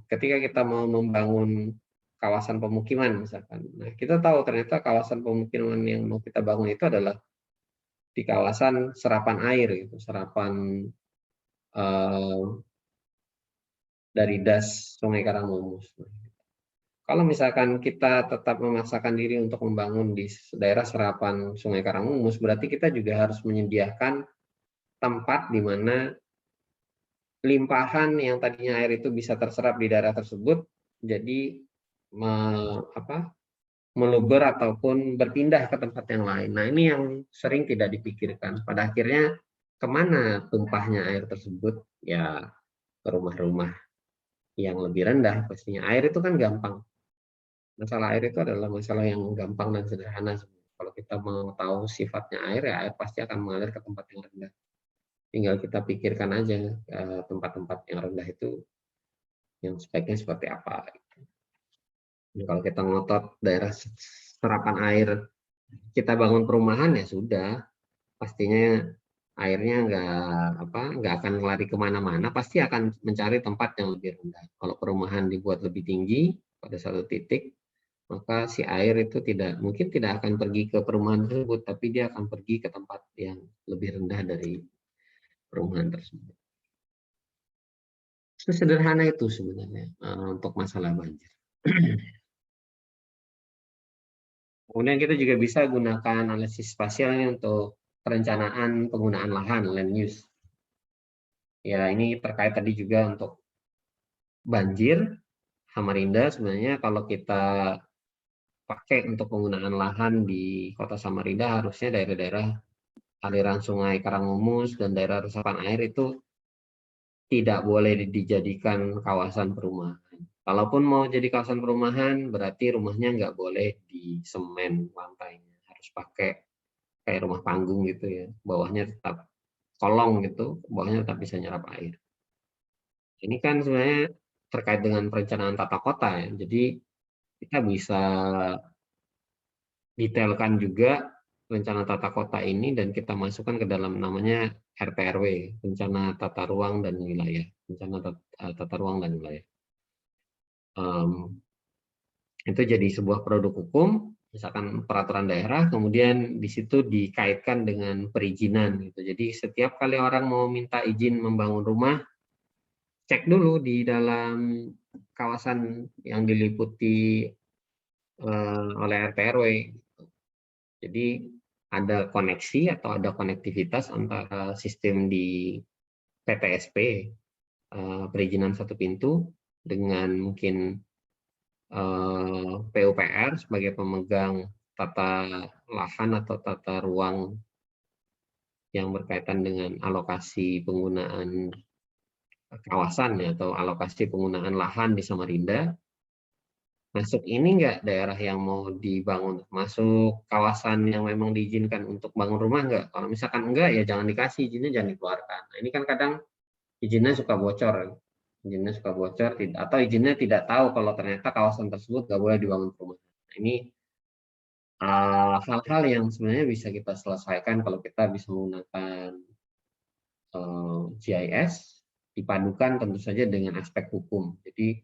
ketika kita mau membangun kawasan pemukiman misalkan, nah kita tahu ternyata kawasan pemukiman yang mau kita bangun itu adalah di kawasan serapan air, gitu, serapan dari das Sungai Karangumus. Kalau misalkan kita tetap memaksakan diri untuk membangun di daerah serapan Sungai Karangumus, berarti kita juga harus menyediakan tempat di mana limpahan yang tadinya air itu bisa terserap di daerah tersebut, jadi meluber ataupun berpindah ke tempat yang lain. Nah, ini yang sering tidak dipikirkan. Pada akhirnya kemana tumpahnya air tersebut? Ya ke rumah-rumah yang lebih rendah pastinya. Air itu kan gampang. Masalah air itu adalah masalah yang gampang dan sederhana. Kalau kita mau tahu sifatnya air, ya air pasti akan mengalir ke tempat yang rendah. Tinggal kita pikirkan aja tempat-tempat yang rendah itu yang sebaiknya seperti apa. Kalau kita ngotot daerah serapan air, kita bangun perumahan ya sudah, pastinya airnya nggak akan lari kemana-mana, pasti akan mencari tempat yang lebih rendah. Kalau perumahan dibuat lebih tinggi pada satu titik, maka si air itu mungkin tidak akan pergi ke perumahan tersebut, tapi dia akan pergi ke tempat yang lebih rendah dari perumahan tersebut. Sesederhana itu sebenarnya untuk masalah banjir. Kemudian kita juga bisa gunakan analisis spasial ini untuk perencanaan penggunaan lahan, land use. Ya, ini terkait tadi juga untuk banjir, Samarinda sebenarnya kalau kita pakai untuk penggunaan lahan di Kota Samarinda harusnya daerah-daerah aliran Sungai Karangumus dan daerah resapan air itu tidak boleh dijadikan kawasan perumahan. Kalaupun mau jadi kawasan perumahan, berarti rumahnya nggak boleh di semen lantainya, harus pakai kayak rumah panggung gitu ya, bawahnya tetap kolong gitu, bawahnya tetap bisa nyerap air. Ini kan sebenarnya terkait dengan perencanaan tata kota ya, jadi kita bisa detailkan juga rencana tata kota ini dan kita masukkan ke dalam namanya RTRW, rencana tata ruang dan wilayah, rencana tata ruang dan wilayah. Itu jadi sebuah produk hukum, misalkan peraturan daerah, kemudian di situ dikaitkan dengan perizinan gitu. Jadi setiap kali orang mau minta izin membangun rumah, cek dulu di dalam kawasan yang diliputi oleh RT/RW. Jadi ada koneksi atau ada konektivitas antara sistem di PTSP, perizinan satu pintu, dengan mungkin PUPR sebagai pemegang tata lahan atau tata ruang yang berkaitan dengan alokasi penggunaan kawasan ya, atau alokasi penggunaan lahan di Samarinda. Masuk ini enggak daerah yang mau dibangun, masuk kawasan yang memang diizinkan untuk bangun rumah enggak? Kalau misalkan enggak ya jangan dikasih izinnya, jangan dikeluarkan. Nah, ini kan kadang izinnya suka bocor, atau izinnya tidak tahu kalau ternyata kawasan tersebut nggak boleh dibangun rumah. Nah, ini hal-hal yang sebenarnya bisa kita selesaikan kalau kita bisa menggunakan GIS dipadukan tentu saja dengan aspek hukum. Jadi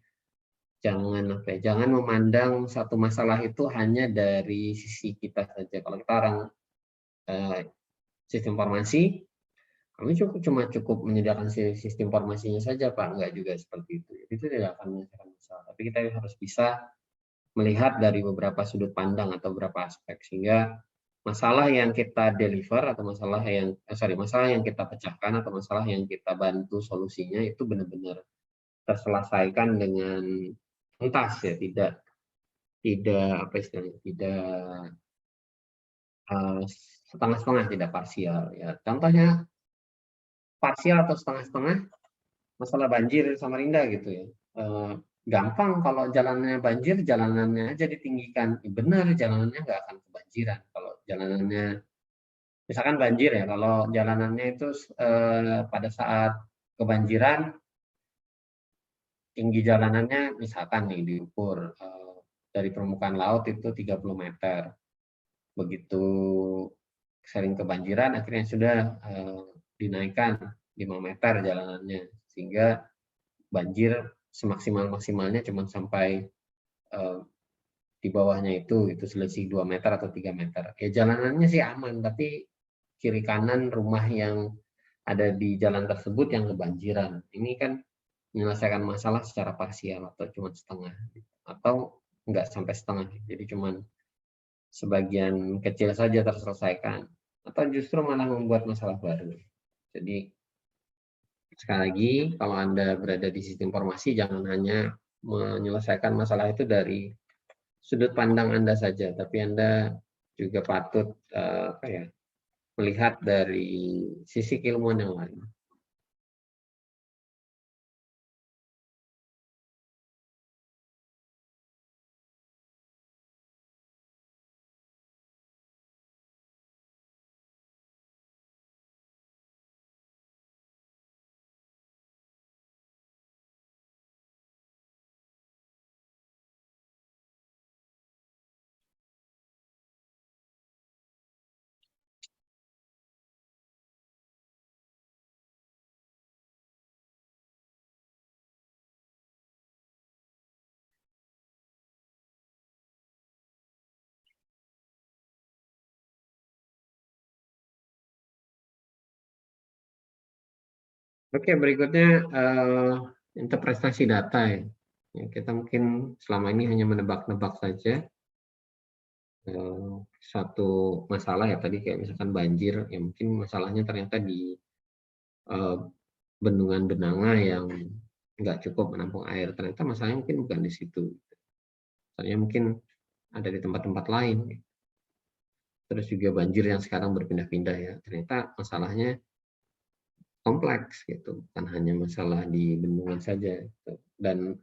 jangan memandang satu masalah itu hanya dari sisi kita saja. Kalau kita orang sistem informasi, kami cukup menyediakan sistem informasinya saja, Pak. Enggak juga seperti itu. Itu tidak akan menyelesaikan masalah. Tapi kita harus bisa melihat dari beberapa sudut pandang atau beberapa aspek, sehingga masalah yang kita deliver atau masalah yang kita pecahkan atau masalah yang kita bantu solusinya itu benar-benar terselesaikan dengan tuntas ya, tidak apa istilahnya, tidak setengah-setengah, tidak parsial ya. Contohnya parsial atau setengah-setengah masalah banjir di Samarinda gitu ya. Gampang kalau jalanannya banjir, jalanannya aja ditinggikan. Benar, jalanannya nggak akan kebanjiran. Kalau jalanannya, misalkan banjir ya, kalau jalanannya itu pada saat kebanjiran, tinggi jalanannya misalkan nih diukur dari permukaan laut itu 30 meter. Begitu sering kebanjiran, akhirnya sudah dinaikkan 5 meter jalanannya. Sehingga banjir semaksimal-maksimalnya cuma sampai di bawahnya itu selisih 2 meter atau 3 meter. Ya jalanannya sih aman, tapi kiri kanan rumah yang ada di jalan tersebut yang kebanjiran. Ini kan menyelesaikan masalah secara parsial atau cuma setengah, atau enggak sampai setengah, jadi cuma sebagian kecil saja terselesaikan, atau justru malah membuat masalah baru. Jadi sekali lagi, kalau Anda berada di sistem informasi, jangan hanya menyelesaikan masalah itu dari sudut pandang Anda saja, tapi Anda juga patut melihat dari sisi keilmuan yang lain. Oke, berikutnya interpretasi data ya. Ya, kita mungkin selama ini hanya menebak-nebak saja satu masalah ya, tadi kayak misalkan banjir, ya mungkin masalahnya ternyata di bendungan Benanga yang nggak cukup menampung air. Ternyata masalahnya mungkin bukan di situ. Masalahnya mungkin ada di tempat-tempat lain. Terus juga banjir yang sekarang berpindah-pindah ya. Ternyata masalahnya kompleks gitu, bukan hanya masalah di bendungan saja. Dan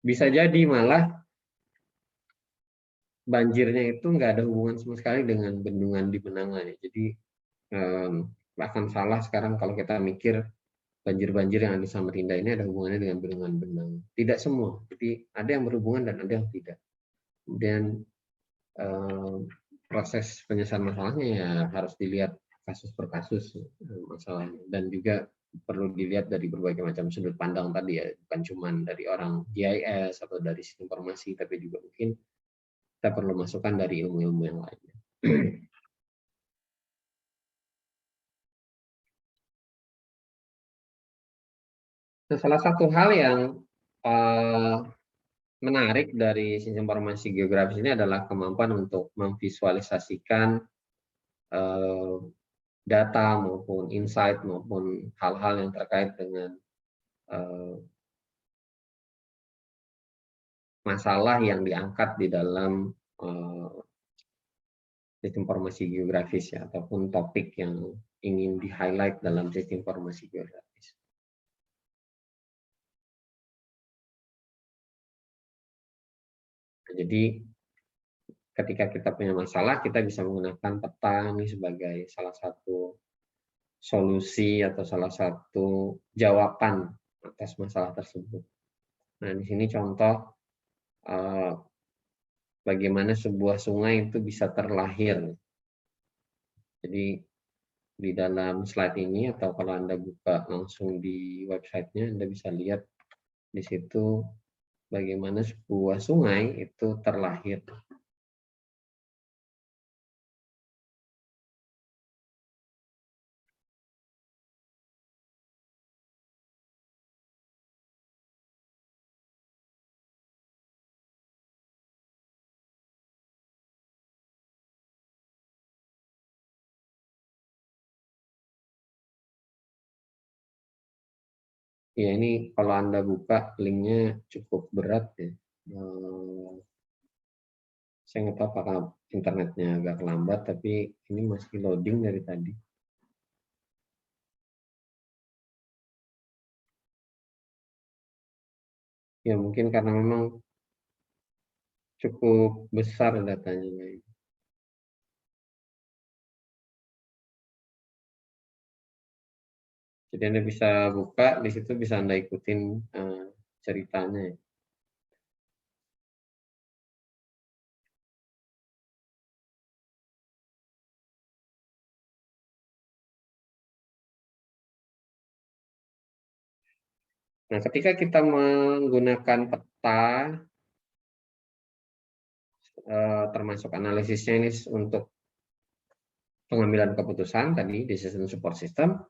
bisa jadi malah banjirnya itu nggak ada hubungan sama sekali dengan bendungan di Benanga ya. Jadi bahkan salah sekarang kalau kita mikir banjir-banjir yang ada di Samarinda ini ada hubungannya dengan bendungan Benanga. Tidak semua, jadi ada yang berhubungan dan ada yang tidak. Kemudian proses penyelesaian masalahnya ya harus dilihat kasus per kasus masalahnya, dan juga perlu dilihat dari berbagai macam sudut pandang tadi ya, bukan cuma dari orang GIS atau dari sistem informasi, tapi juga mungkin kita perlu masukan dari ilmu-ilmu yang lainnya. Nah, salah satu hal yang menarik dari sistem informasi geografis ini adalah kemampuan untuk memvisualisasikan data maupun insight maupun hal-hal yang terkait dengan masalah yang diangkat di dalam sistem informasi geografis ya, ataupun topik yang ingin di-highlight dalam sistem informasi geografis. Jadi ketika kita punya masalah, kita bisa menggunakan peta ini sebagai salah satu solusi atau salah satu jawaban atas masalah tersebut. Nah, di sini contoh bagaimana sebuah sungai itu bisa terlahir. Jadi di dalam slide ini, atau kalau Anda buka langsung di websitenya, Anda bisa lihat di situ bagaimana sebuah sungai itu terlahir. Ya, ini kalau Anda buka linknya cukup berat ya. Saya nggak tahu apakah internetnya agak lambat, tapi ini masih loading dari tadi. Ya, mungkin karena memang cukup besar datanya. Jadi Anda bisa buka, di situ bisa Anda ikutin ceritanya. Nah, ketika kita menggunakan peta, termasuk analisisnya ini untuk pengambilan keputusan tadi, decision support system,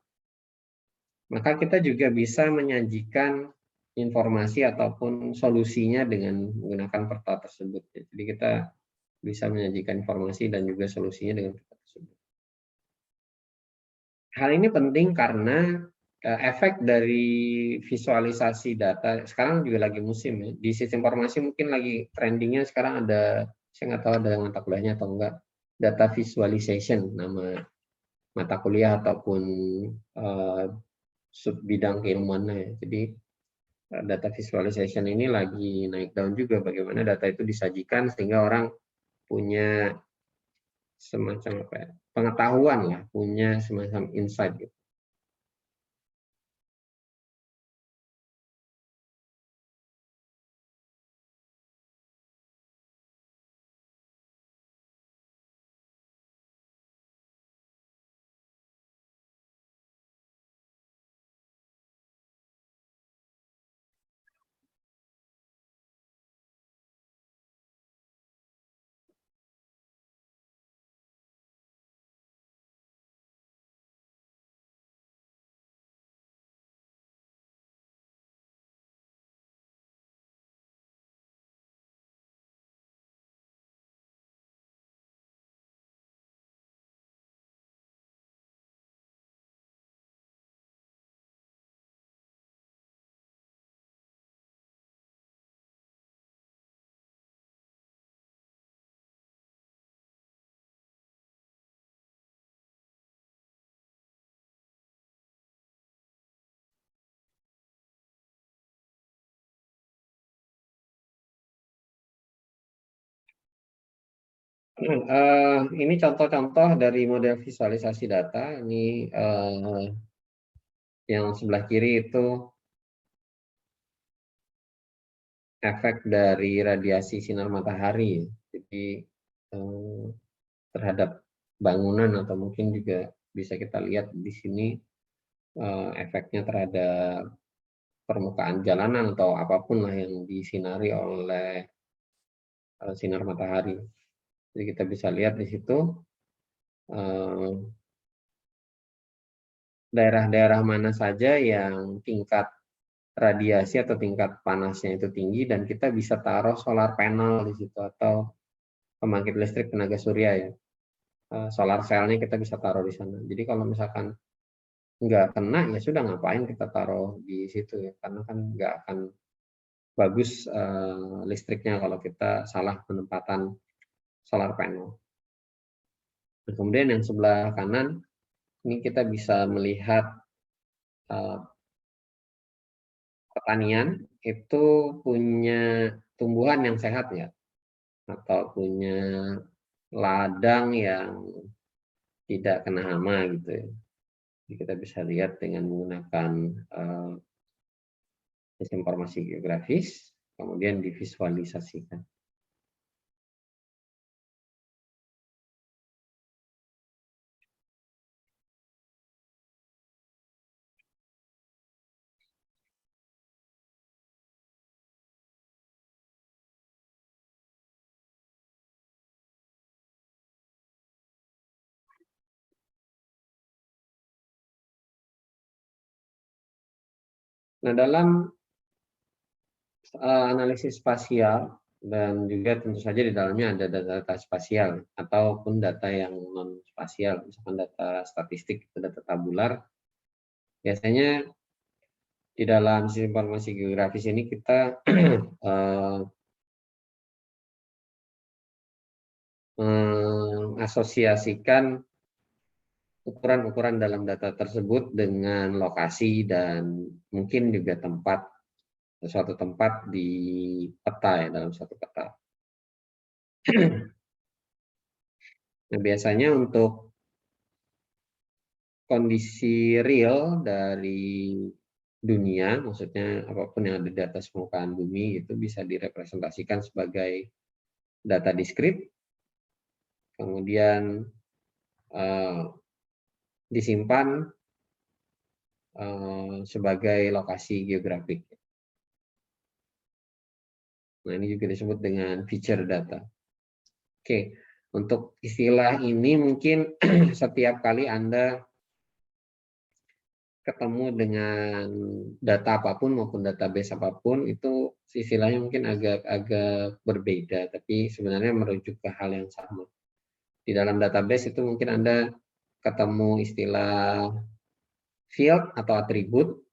maka kita juga bisa menyajikan informasi ataupun solusinya dengan menggunakan peta tersebut. Jadi kita bisa menyajikan informasi dan juga solusinya dengan peta tersebut. Hal ini penting karena efek dari visualisasi data sekarang juga lagi musim ya. Di sistem informasi mungkin lagi trendingnya sekarang ada, saya nggak tahu ada mata kuliahnya atau enggak, data visualization nama mata kuliah ataupun sub bidang keilmuannya ya. Jadi data visualization ini lagi naik daun juga, bagaimana data itu disajikan sehingga orang punya semacam apa ya, pengetahuan lah, punya semacam insight gitu. Ini contoh-contoh dari model visualisasi data. Ini yang sebelah kiri itu efek dari radiasi sinar matahari. Jadi terhadap bangunan atau mungkin juga bisa kita lihat di sini efeknya terhadap permukaan jalanan atau apapun lah yang disinari oleh sinar matahari. Jadi kita bisa lihat di situ daerah-daerah mana saja yang tingkat radiasi atau tingkat panasnya itu tinggi dan kita bisa taruh solar panel di situ atau pembangkit listrik tenaga surya ya. Solar cell-nya kita bisa taruh di sana. Jadi kalau misalkan nggak kena ya sudah, ngapain kita taruh di situ ya, karena kan nggak akan bagus listriknya kalau kita salah penempatan solar panel. Dan kemudian yang sebelah kanan ini kita bisa melihat pertanian itu punya tumbuhan yang sehat ya, atau punya ladang yang tidak kena hama gitu ya. Jadi kita bisa lihat dengan menggunakan informasi geografis, kemudian divisualisasikan. Nah, dalam analisis spasial dan juga tentu saja di dalamnya ada data spasial ataupun data yang non spasial, misalkan data statistik atau data tabular. Biasanya di dalam sistem informasi geografis ini kita mengasosiasikan ukuran-ukuran dalam data tersebut dengan lokasi dan mungkin juga tempat, suatu tempat di peta ya, dalam suatu peta. Nah, biasanya untuk kondisi real dari dunia, maksudnya apapun yang ada di atas permukaan bumi itu bisa direpresentasikan sebagai data diskrit, kemudian disimpan sebagai lokasi geografik. Nah, ini juga disebut dengan feature data. Oke, untuk istilah ini mungkin setiap kali Anda ketemu dengan data apapun maupun database apapun, itu istilahnya mungkin agak berbeda, tapi sebenarnya merujuk ke hal yang sama. Di dalam database itu mungkin Anda ketemu istilah field atau atribut,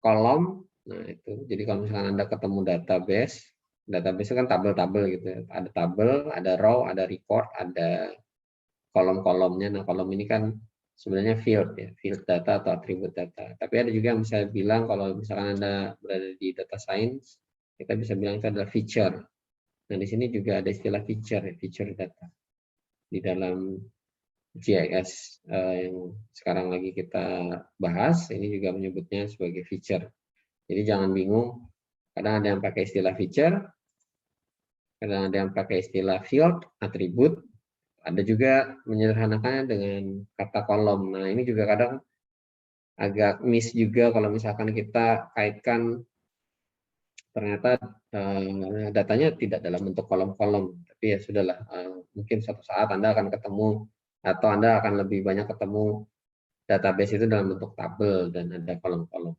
kolom. Nah, itu. Jadi kalau misalkan Anda ketemu database itu kan tabel-tabel gitu ya. Ada tabel, ada row, ada record, ada kolom-kolomnya. Nah, kolom ini kan sebenarnya field ya, field data atau atribut data. Tapi ada juga yang bisa bilang kalau misalkan Anda berada di data science, kita bisa bilang itu adalah feature. Nah, di sini juga ada istilah feature, feature data. Di dalam GIS yang sekarang lagi kita bahas, ini juga menyebutnya sebagai feature. Jadi jangan bingung, kadang ada yang pakai istilah feature, kadang ada yang pakai istilah field, atribut, ada juga menyederhanakannya dengan kata kolom. Nah, ini juga kadang agak miss juga kalau misalkan kita kaitkan ternyata datanya tidak dalam bentuk kolom-kolom. Tapi ya sudahlah, mungkin suatu saat Anda akan ketemu atau Anda akan lebih banyak ketemu database itu dalam bentuk tabel dan ada kolom-kolom.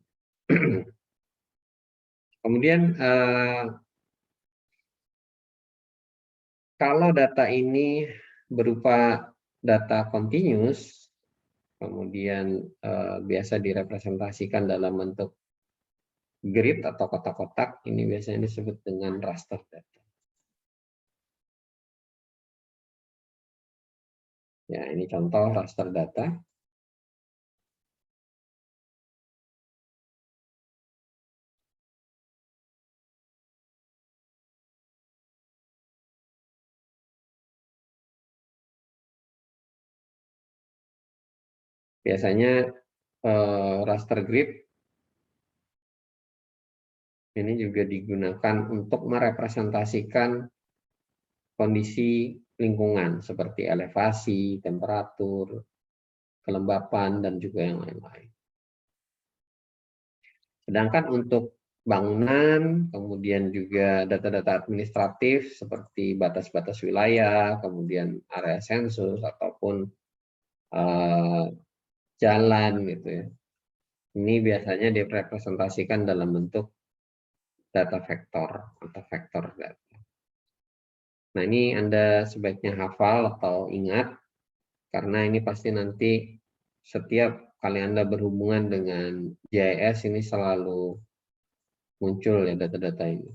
Kemudian kalau data ini berupa data continuous, kemudian biasa direpresentasikan dalam bentuk grid atau kotak-kotak, ini biasanya disebut dengan raster data. Ya, ini contoh raster data. Biasanya raster grid ini juga digunakan untuk merepresentasikan kondisi lingkungan seperti elevasi, temperatur, kelembapan, dan juga yang lain-lain. Sedangkan untuk bangunan, kemudian juga data-data administratif seperti batas-batas wilayah, kemudian area sensus, ataupun jalan gitu ya. Ini biasanya direpresentasikan dalam bentuk data vektor atau vektor data. Nah, ini Anda sebaiknya hafal atau ingat, karena ini pasti nanti setiap kali Anda berhubungan dengan GIS ini selalu muncul ya data-data ini.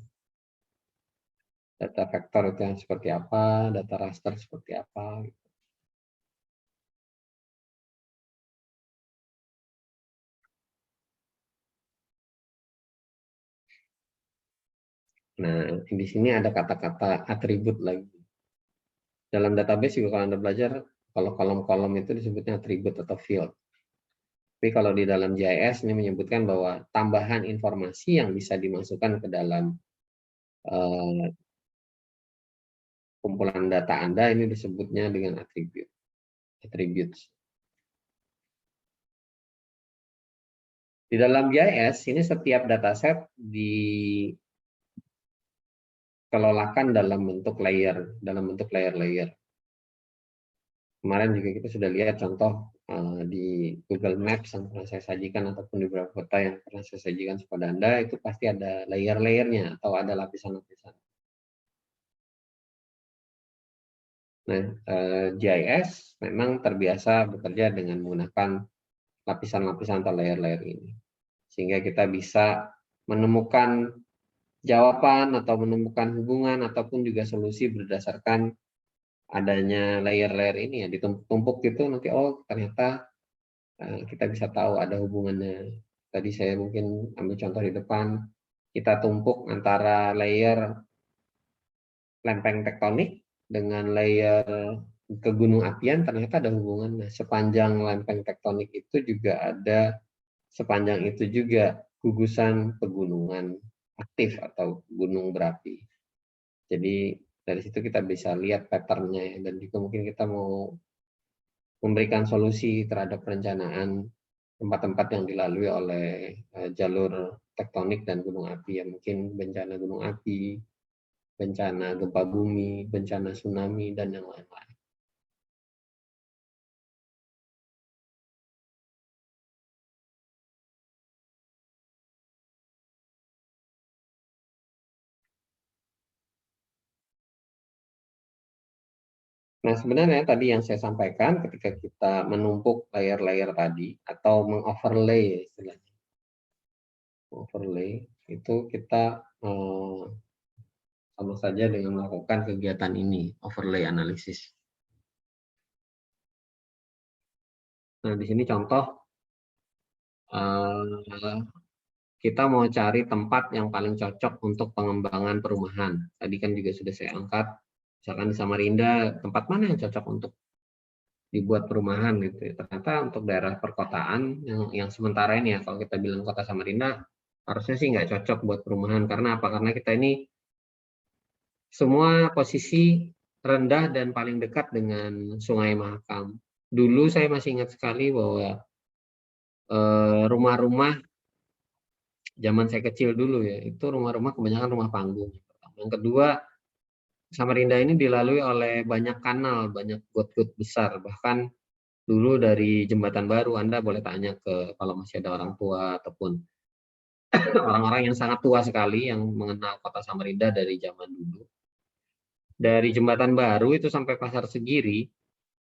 Data vektor itu yang seperti apa, data raster seperti apa. Nah, di sini ada kata-kata atribut lagi. Dalam database juga kalau Anda belajar, kalau kolom-kolom itu disebutnya atribut atau field. Tapi kalau di dalam GIS ini menyebutkan bahwa tambahan informasi yang bisa dimasukkan ke dalam kumpulan data Anda ini disebutnya dengan atribut. Attributes. Di dalam GIS ini setiap dataset dikelolakan dalam bentuk layer, layer. Kemarin juga kita sudah lihat contoh di Google Maps yang pernah saya sajikan ataupun di beberapa kota yang pernah saya sajikan kepada Anda, itu pasti ada layer-layernya atau ada lapisan-lapisan. Nah, GIS memang terbiasa bekerja dengan menggunakan lapisan-lapisan atau layer-layer ini. Sehingga kita bisa menemukan jawaban atau menemukan hubungan ataupun juga solusi berdasarkan adanya layer-layer ini ya, ditumpuk-tumpuk gitu nanti oh ternyata kita bisa tahu ada hubungannya. Tadi saya mungkin ambil contoh di depan, kita tumpuk antara layer lempeng tektonik dengan layer kegunung apian, ternyata ada hubungan. Nah, sepanjang lempeng tektonik itu juga ada, sepanjang itu juga gugusan pegunungan aktif atau gunung berapi. Jadi dari situ kita bisa lihat patternnya dan juga mungkin kita mau memberikan solusi terhadap perencanaan tempat-tempat yang dilalui oleh jalur tektonik dan gunung api, ya mungkin bencana gunung api, bencana gempa bumi, bencana tsunami, dan yang lain-lain. Nah, sebenarnya tadi yang saya sampaikan ketika kita menumpuk layer-layer tadi atau mengoverlay istilahnya. Overlay itu kita sama saja dengan melakukan kegiatan ini, overlay analisis. Nah, di sini contoh kita mau cari tempat yang paling cocok untuk pengembangan perumahan. Tadi kan juga sudah saya angkat, misalkan di Samarinda, tempat mana yang cocok untuk dibuat perumahan gitu ya. Ternyata untuk daerah perkotaan yang sementara ini ya, kalau kita bilang kota Samarinda, harusnya sih nggak cocok buat perumahan. Karena apa? Karena kita ini semua posisi rendah dan paling dekat dengan Sungai Mahakam. Dulu saya masih ingat sekali bahwa rumah-rumah zaman saya kecil dulu ya, itu rumah-rumah kebanyakan rumah panggung. Yang kedua, Samarinda ini dilalui oleh banyak kanal, banyak got-got besar. Bahkan dulu dari Jembatan Baru, Anda boleh tanya ke kalau masih ada orang tua ataupun orang-orang yang sangat tua sekali yang mengenal kota Samarinda dari zaman dulu. Dari Jembatan Baru itu sampai Pasar Segiri,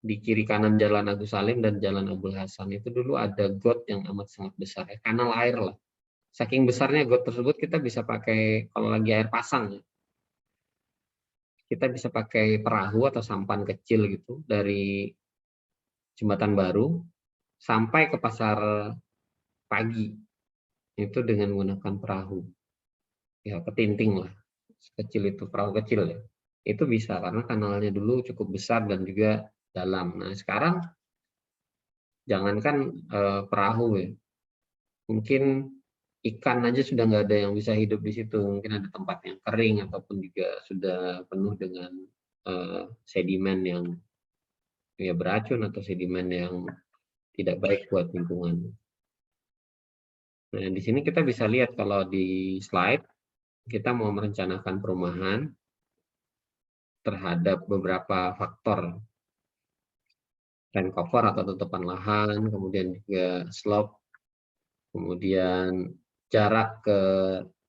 di kiri kanan Jalan Agus Salim dan Jalan Abdul Hasan, itu dulu ada got yang amat sangat besar, ya, kanal air lah. Saking besarnya got tersebut kita bisa pakai, kalau lagi air pasang ya, kita bisa pakai perahu atau sampan kecil gitu dari Jembatan Baru sampai ke Pasar Pagi itu dengan menggunakan perahu. Ya, ketinting lah. Sekecil itu, perahu kecil ya. Itu bisa karena kanalnya dulu cukup besar dan juga dalam. Nah, sekarang Jangankan perahu ya, mungkin ikan aja sudah nggak ada yang bisa hidup di situ. Mungkin ada tempat yang kering ataupun juga sudah penuh dengan sedimen yang ya beracun atau sedimen yang tidak baik buat lingkungan. Nah, di sini kita bisa lihat kalau di slide kita mau merencanakan perumahan terhadap beberapa faktor, land cover atau tutupan lahan, kemudian juga slope, kemudian jarak ke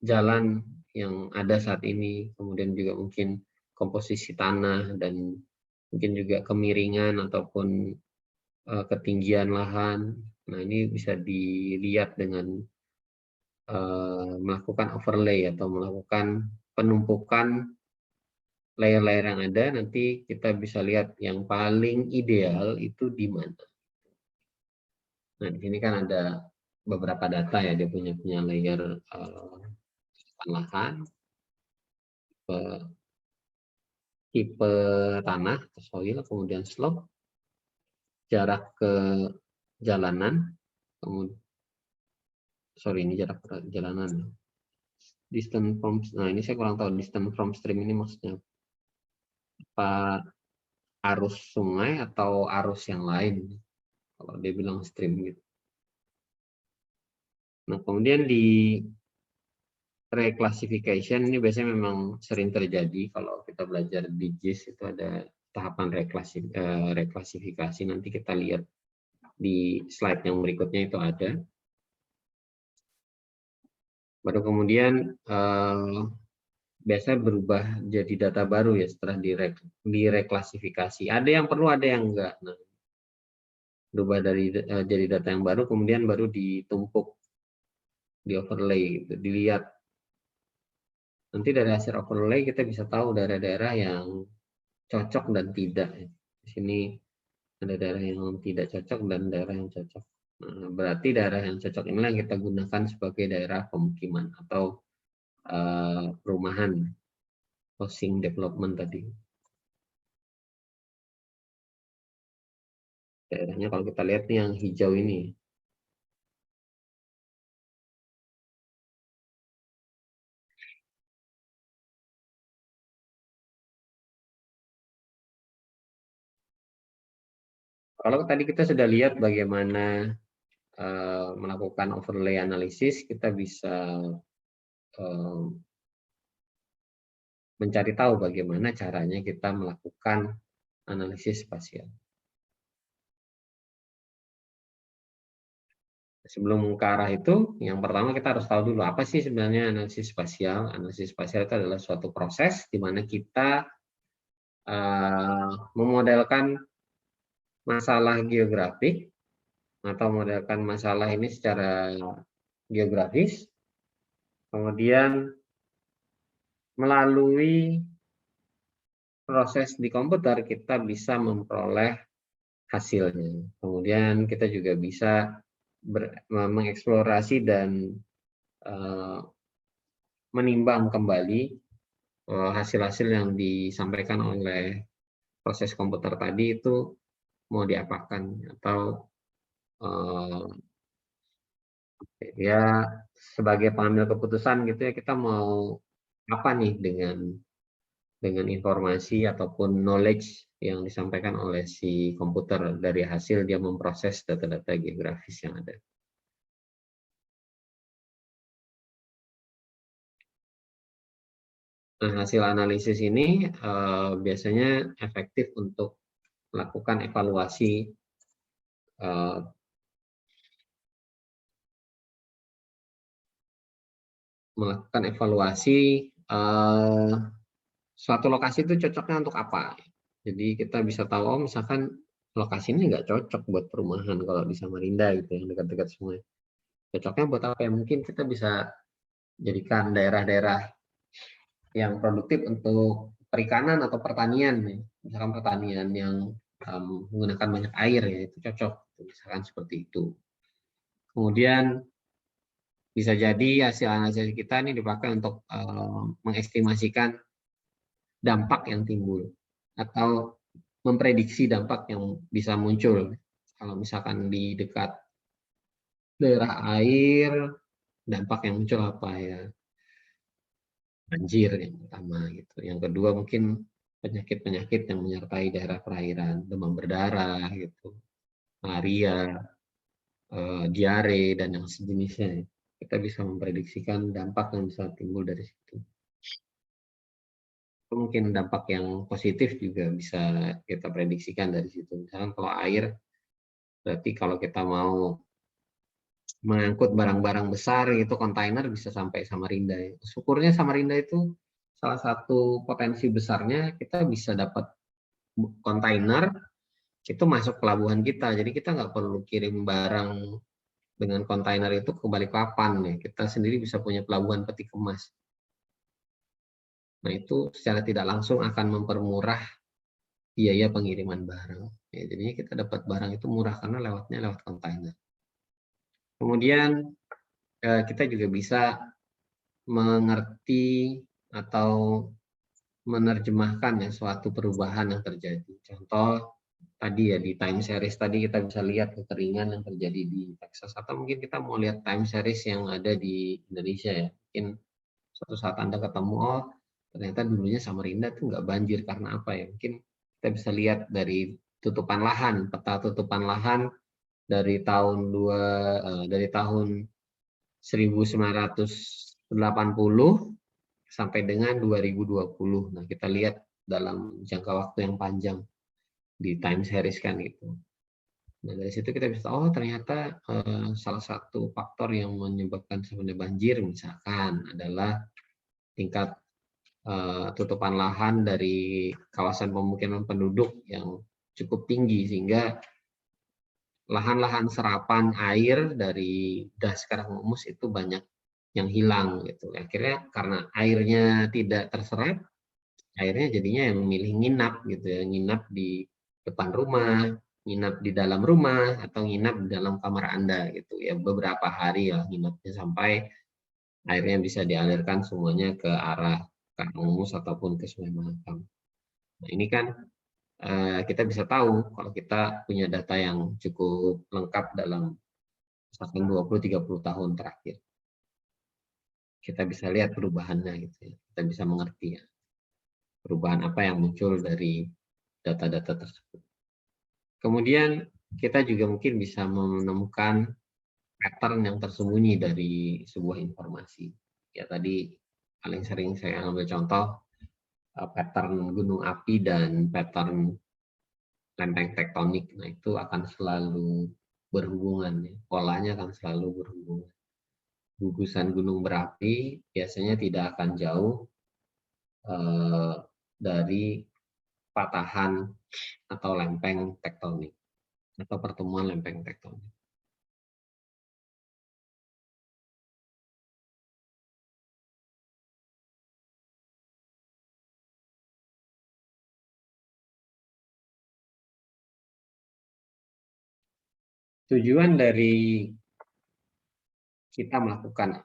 jalan yang ada saat ini, kemudian juga mungkin komposisi tanah dan mungkin juga kemiringan ataupun ketinggian lahan. Nah, ini bisa dilihat dengan melakukan overlay atau melakukan penumpukan layer-layer yang ada. Nanti kita bisa lihat yang paling ideal itu di mana. Nah, di sini kan ada beberapa data ya, dia punya layer lahan, tipe tanah, soil, kemudian slope, jarak ke jalanan, kemudian ini jarak ke jalanan. Distance from, nah ini saya kurang tahu distance from stream ini maksudnya apa, arus sungai atau arus yang lain kalau dia bilang stream gitu. Nah, kemudian di reclassification ini biasanya memang sering terjadi kalau kita belajar di JIS, itu ada tahapan reklasifikasi. Nanti kita lihat di slide yang berikutnya itu ada. Baru kemudian biasa berubah jadi data baru ya setelah direklasifikasi. Ada yang perlu, ada yang enggak. Nah, berubah jadi data yang baru, kemudian baru ditumpuk, di overlay, gitu, dilihat. Nanti dari hasil overlay kita bisa tahu daerah-daerah yang cocok dan tidak. Di sini ada daerah yang tidak cocok dan daerah yang cocok. Nah, berarti daerah yang cocok inilah yang kita gunakan sebagai daerah pemukiman atau perumahan, housing development tadi. Daerahnya kalau kita lihat nih yang hijau ini. Kalau tadi kita sudah lihat bagaimana melakukan overlay analisis, kita bisa mencari tahu bagaimana caranya kita melakukan analisis spasial. Sebelum ke arah itu, yang pertama kita harus tahu dulu apa sih sebenarnya analisis spasial. Analisis spasial itu adalah suatu proses di mana kita memodelkan masalah geografik atau memodelkan masalah ini secara geografis, kemudian melalui proses di komputer kita bisa memperoleh hasilnya. Kemudian kita juga bisa mengeksplorasi dan menimbang kembali hasil-hasil yang disampaikan oleh proses komputer tadi itu mau diapakan, atau ya sebagai pengambil keputusan gitu ya, kita mau apa nih dengan informasi ataupun knowledge yang disampaikan oleh si komputer dari hasil dia memproses data-data geografis yang ada. Nah, hasil analisis ini biasanya efektif untuk melakukan evaluasi suatu lokasi itu cocoknya untuk apa. Jadi kita bisa tahu, oh misalkan lokasi ini nggak cocok buat perumahan kalau di Samarinda gitu, yang dekat-dekat sungai. Cocoknya buat apa ya? Mungkin kita bisa jadikan daerah-daerah yang produktif untuk perikanan atau pertanian, misalkan pertanian yang menggunakan banyak air ya, itu cocok, misalkan seperti itu. Kemudian bisa jadi hasil analisis kita ini dipakai untuk mengestimasikan dampak yang timbul atau memprediksi dampak yang bisa muncul Kalau misalkan di dekat daerah air, dampak yang muncul apa ya? Banjir yang pertama gitu. Yang kedua mungkin penyakit-penyakit yang menyertai daerah perairan, demam berdarah gitu, malaria, diare dan yang sejenisnya. Kita bisa memprediksikan dampak yang bisa timbul dari situ. Mungkin dampak yang positif juga bisa kita prediksikan dari situ. Misalkan kalau air, berarti kalau kita mau mengangkut barang-barang besar itu kontainer bisa sampai Samarinda. Syukurnya Samarinda itu salah satu potensi besarnya kita bisa dapat kontainer itu masuk pelabuhan kita. Jadi kita nggak perlu kirim barang dengan kontainer itu ke Balikpapan ya. Kita sendiri bisa punya pelabuhan peti kemas. Nah, itu secara tidak langsung akan mempermurah biaya pengiriman barang. Ya, jadinya kita dapat barang itu murah karena lewatnya lewat kontainer. Kemudian kita juga bisa mengerti atau menerjemahkan ya suatu perubahan yang terjadi. Contoh tadi ya di time series tadi kita bisa lihat kekeringan yang terjadi di Texas, atau mungkin kita mau lihat time series yang ada di Indonesia ya. Mungkin suatu saat Anda ketemu, oh ternyata dulunya Samarinda tuh nggak banjir karena apa ya? Mungkin kita bisa lihat dari tutupan lahan, peta tutupan lahan dari tahun 1980 sampai dengan 2020. Nah, kita lihat dalam jangka waktu yang panjang di time series kan itu. Nah, dari situ kita bisa tahu, oh ternyata salah satu faktor yang menyebabkan sebenarnya banjir misalkan adalah tingkat tutupan lahan dari kawasan pemukiman penduduk yang cukup tinggi, sehingga lahan-lahan serapan air dari das Karanghumus itu banyak yang hilang gitu. Akhirnya karena airnya tidak terserap, akhirnya jadinya yang memilih nginap gitu ya, nginap di depan rumah, nginap di dalam rumah, atau nginap di dalam kamar Anda gitu ya, beberapa hari ya nginapnya sampai airnya bisa dialirkan semuanya ke arah Karanghumus ataupun ke Sungai Mahakam. Nah, ini kan kita bisa tahu kalau kita punya data yang cukup lengkap dalam misalkan 20-30 tahun terakhir. Kita bisa lihat perubahannya gitu ya. Kita bisa mengerti ya perubahan apa yang muncul dari data-data tersebut. Kemudian kita juga mungkin bisa menemukan pattern yang tersembunyi dari sebuah informasi. Ya tadi paling sering saya ambil contoh pattern gunung api dan pattern lempeng tektonik. Nah, itu akan selalu berhubungan ya. Polanya akan selalu berhubungan. Gugusan gunung berapi biasanya tidak akan jauh dari patahan atau lempeng tektonik atau pertemuan lempeng tektonik. Tujuan dari kita melakukan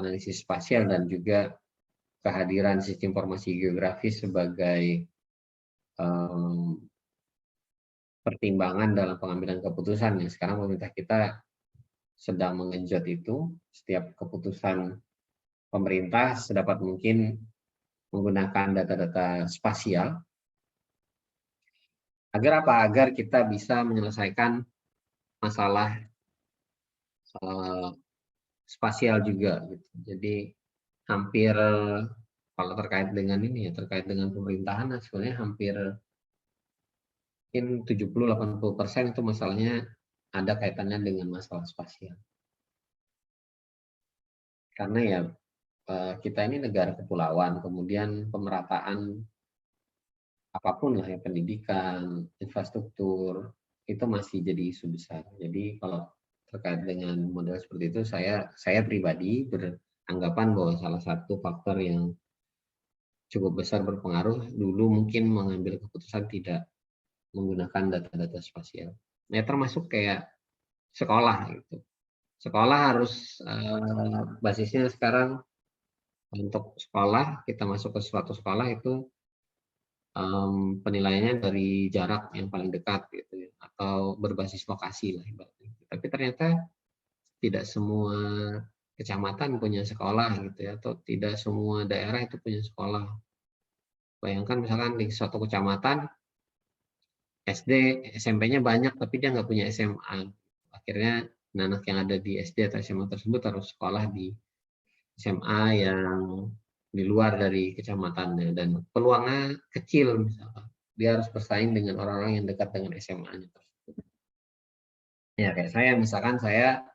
analisis spasial dan juga kehadiran sistem informasi geografis sebagai pertimbangan dalam pengambilan keputusan yang sekarang pemerintah kita sedang mengenjot itu, setiap keputusan pemerintah sedapat mungkin menggunakan data-data spasial. Agar apa? Agar kita bisa menyelesaikan masalah spasial juga. Gitu. Jadi hampir kalau terkait dengan ini ya, terkait dengan pemerintahan, sebenarnya hampir mungkin 70-80% itu masalahnya ada kaitannya dengan masalah spasial. Karena ya kita ini negara kepulauan, kemudian pemerataan apapun lah ya, pendidikan, infrastruktur, itu masih jadi isu besar. Jadi kalau terkait dengan model seperti itu, saya pribadi beranggapan bahwa salah satu faktor yang cukup besar berpengaruh dulu mungkin mengambil keputusan tidak menggunakan data-data spasial. Ya termasuk kayak sekolah gitu. Sekolah harus basisnya sekarang untuk sekolah, kita masuk ke suatu sekolah itu penilaiannya dari jarak yang paling dekat gitu ya, atau berbasis lokasi lah ibaratnya. Tapi ternyata tidak semua kecamatan punya sekolah gitu ya, atau tidak semua daerah itu punya sekolah. Bayangkan misalkan di suatu kecamatan SD, SMP-nya banyak tapi dia nggak punya SMA. Akhirnya anak yang ada di SD atau SMA tersebut harus sekolah di SMA yang di luar dari kecamatannya dan peluangnya kecil misalkan. Dia harus bersaing dengan orang-orang yang dekat dengan SMA-nya tersebut. Ya kayak saya misalkan saya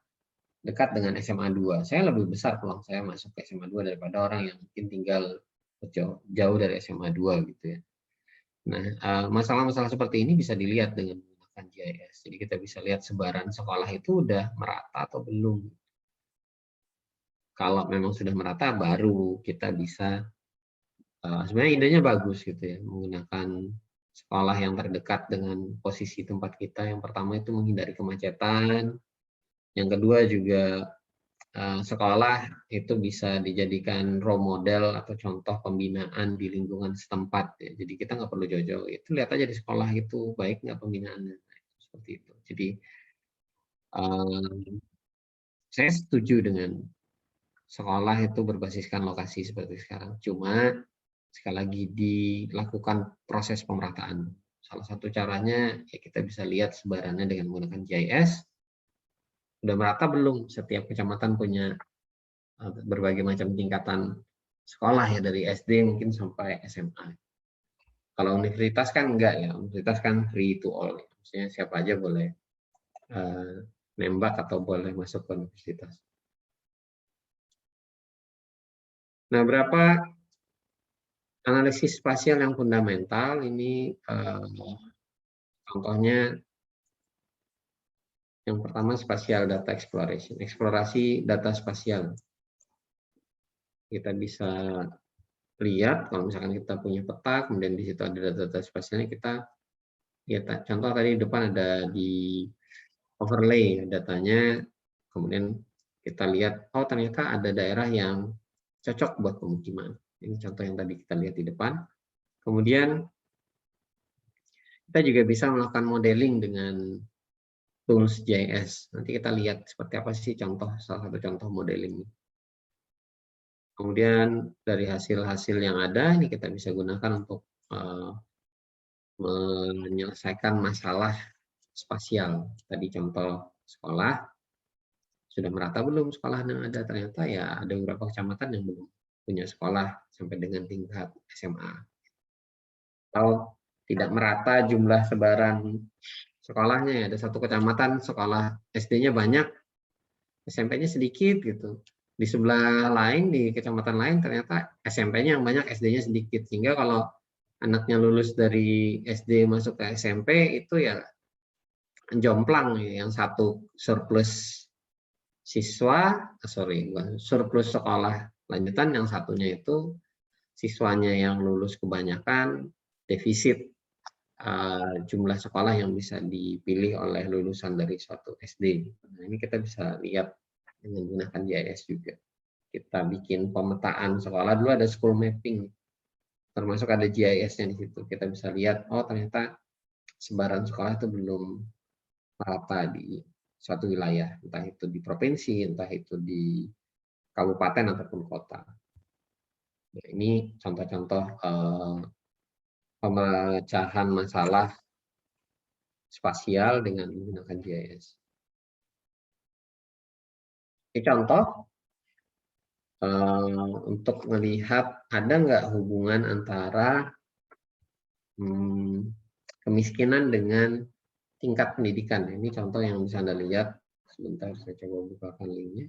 dekat dengan SMA 2. Saya lebih besar peluang saya masuk ke SMA 2 daripada orang yang mungkin tinggal jauh dari SMA 2 gitu ya. Nah, masalah-masalah seperti ini bisa dilihat dengan menggunakan GIS. Jadi kita bisa lihat sebaran sekolah itu udah merata atau belum. Kalau memang sudah merata, baru kita bisa, sebenarnya idenya bagus gitu ya, menggunakan sekolah yang terdekat dengan posisi tempat kita. Yang pertama itu menghindari kemacetan. Yang kedua juga sekolah itu bisa dijadikan role model atau contoh pembinaan di lingkungan setempat ya. Jadi kita nggak perlu jauh-jauh, itu lihat aja di sekolah itu baik nggak pembinaannya. Seperti itu. Jadi saya setuju dengan sekolah itu berbasiskan lokasi seperti sekarang. Cuma sekali lagi dilakukan proses pemerataan. Salah satu caranya ya kita bisa lihat sebarannya dengan menggunakan GIS. Udah merata belum? Setiap kecamatan punya berbagai macam tingkatan sekolah ya, dari SD mungkin sampai SMA. Kalau universitas kan enggak ya, universitas kan free to all. Maksudnya siapa aja boleh nembak atau boleh masuk ke universitas. Nah, berapa analisis spasial yang fundamental ini contohnya yang pertama spatial data exploration, eksplorasi data spasial. Kita bisa lihat kalau misalkan kita punya peta, kemudian di situ ada data spasialnya, kita ya contoh tadi di depan ada di overlay datanya, kemudian kita lihat oh ternyata ada daerah yang cocok buat pemukiman. Ini contoh yang tadi kita lihat di depan. Kemudian kita juga bisa melakukan modeling dengan tools GIS. Nanti kita lihat seperti apa sih contoh, salah satu contoh modeling. Kemudian dari hasil-hasil yang ada ini kita bisa gunakan untuk menyelesaikan masalah spasial. Tadi contoh sekolah, sudah merata belum sekolah yang ada? Ternyata ya ada beberapa kecamatan yang belum punya sekolah sampai dengan tingkat SMA. Atau tidak merata jumlah sebaran sekolahnya ya, ada satu kecamatan sekolah SD-nya banyak, SMP-nya sedikit gitu. Di sebelah lain, di kecamatan lain ternyata SMP-nya yang banyak, SD-nya sedikit. Sehingga kalau anaknya lulus dari SD masuk ke SMP itu ya jomplang ya. Yang satu surplus siswa, surplus sekolah lanjutan, yang satunya itu siswanya yang lulus kebanyakan, defisit jumlah sekolah yang bisa dipilih oleh lulusan dari suatu SD. Nah, ini kita bisa lihat dengan menggunakan GIS juga. Kita bikin pemetaan sekolah, dulu ada school mapping, termasuk ada GIS-nya di situ. Kita bisa lihat, oh ternyata sebaran sekolah itu belum merata di suatu wilayah, entah itu di provinsi, entah itu di kabupaten ataupun kota. Nah, ini contoh-contoh pemecahan masalah spasial dengan menggunakan GIS. Ini contoh untuk melihat ada nggak hubungan antara kemiskinan dengan tingkat pendidikan. Ini contoh yang bisa Anda lihat. Sebentar, saya coba bukakan linknya.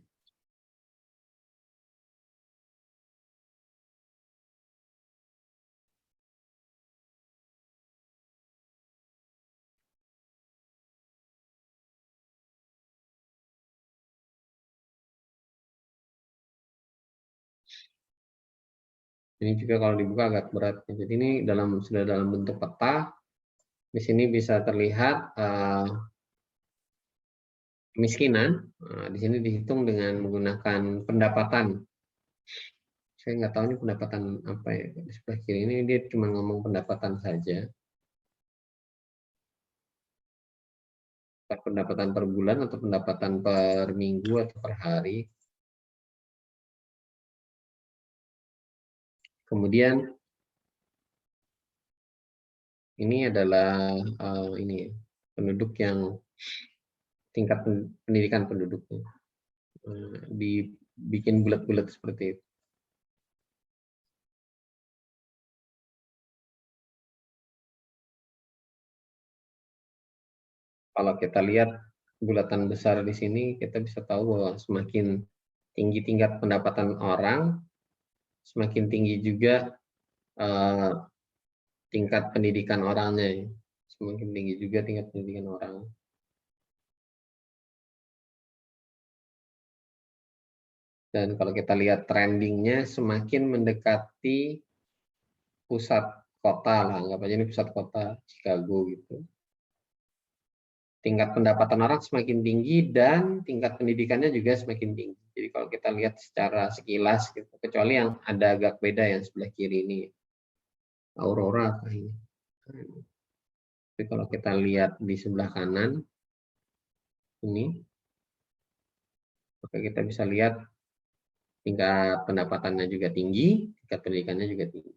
Ini juga kalau dibuka agak berat. Jadi ini sudah dalam bentuk peta. Di sini bisa terlihat kemiskinan. Di sini dihitung dengan menggunakan pendapatan Saya nggak tahu ini pendapatan apa ya. Di sebelah kiri ini dia cuma ngomong pendapatan saja. Pendapatan per bulan atau pendapatan per minggu atau per hari. Kemudian ini adalah ini penduduk yang tingkat pendidikan penduduknya. Dibikin bulat-bulat seperti itu. Kalau kita lihat bulatan besar di sini, kita bisa tahu bahwa semakin tinggi tingkat pendapatan orang, semakin tinggi juga tingkat pendidikan orangnya. Semakin tinggi juga tingkat pendidikan orang. Dan kalau kita lihat trendingnya, semakin mendekati pusat kota lah, anggap aja ini pusat kota Chicago gitu. Tingkat pendapatan orang semakin tinggi dan tingkat pendidikannya juga semakin tinggi. Jadi kalau kita lihat secara sekilas, gitu, kecuali yang ada agak beda yang sebelah kiri ini, Aurora ini. Tapi kalau kita lihat di sebelah kanan ini, maka kita bisa lihat tingkat pendapatannya juga tinggi, tingkat pendidikannya juga tinggi.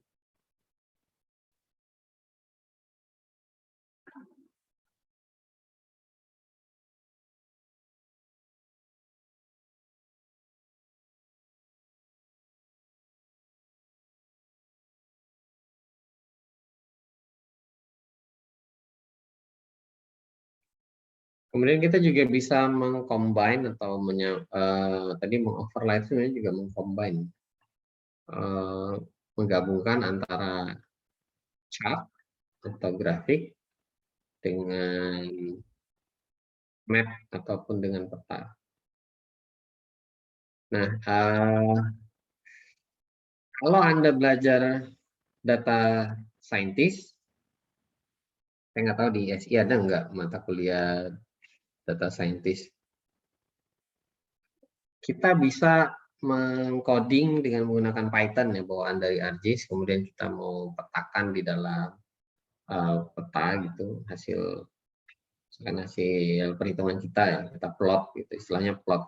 Kemudian kita juga bisa mengcombine atau tadi mengoverlay itu sebenarnya juga mengcombine, menggabungkan antara chart atau grafik dengan map ataupun dengan peta. Nah, kalau Anda belajar data scientist, saya nggak tahu di SI ada nggak mata kuliah data scientist. Kita bisa mengcoding dengan menggunakan Python ya, bawaan dari ArcGIS, kemudian kita mau petakan di dalam peta gitu, hasil perhitungan kita ya, kita plot gitu, istilahnya plot.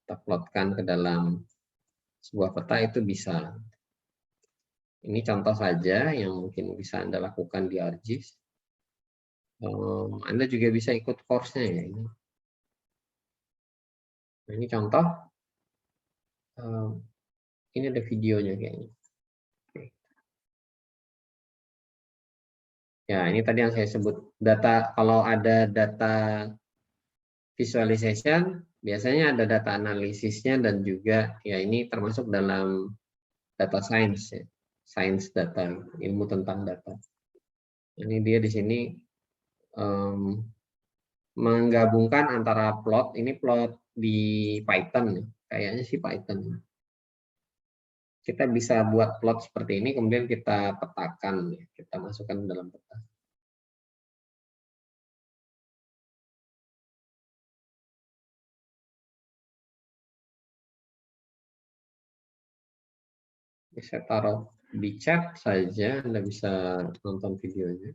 Kita plotkan ke dalam sebuah peta itu bisa. Ini contoh saja yang mungkin bisa Anda lakukan di ArcGIS. Anda juga bisa ikut course-nya ya. Ini contoh. Ini ada videonya kayaknya. Ya, ini tadi yang saya sebut data. Kalau ada data visualization, biasanya ada data analisisnya dan juga ya ini termasuk dalam data science ya. Science data, ilmu tentang data. Ini dia di sini menggabungkan antara plot, ini plot di Python, kayaknya sih Python. Kita bisa buat plot seperti ini, kemudian kita petakan, kita masukkan dalam peta. Saya taruh di chat saja, Anda bisa nonton videonya.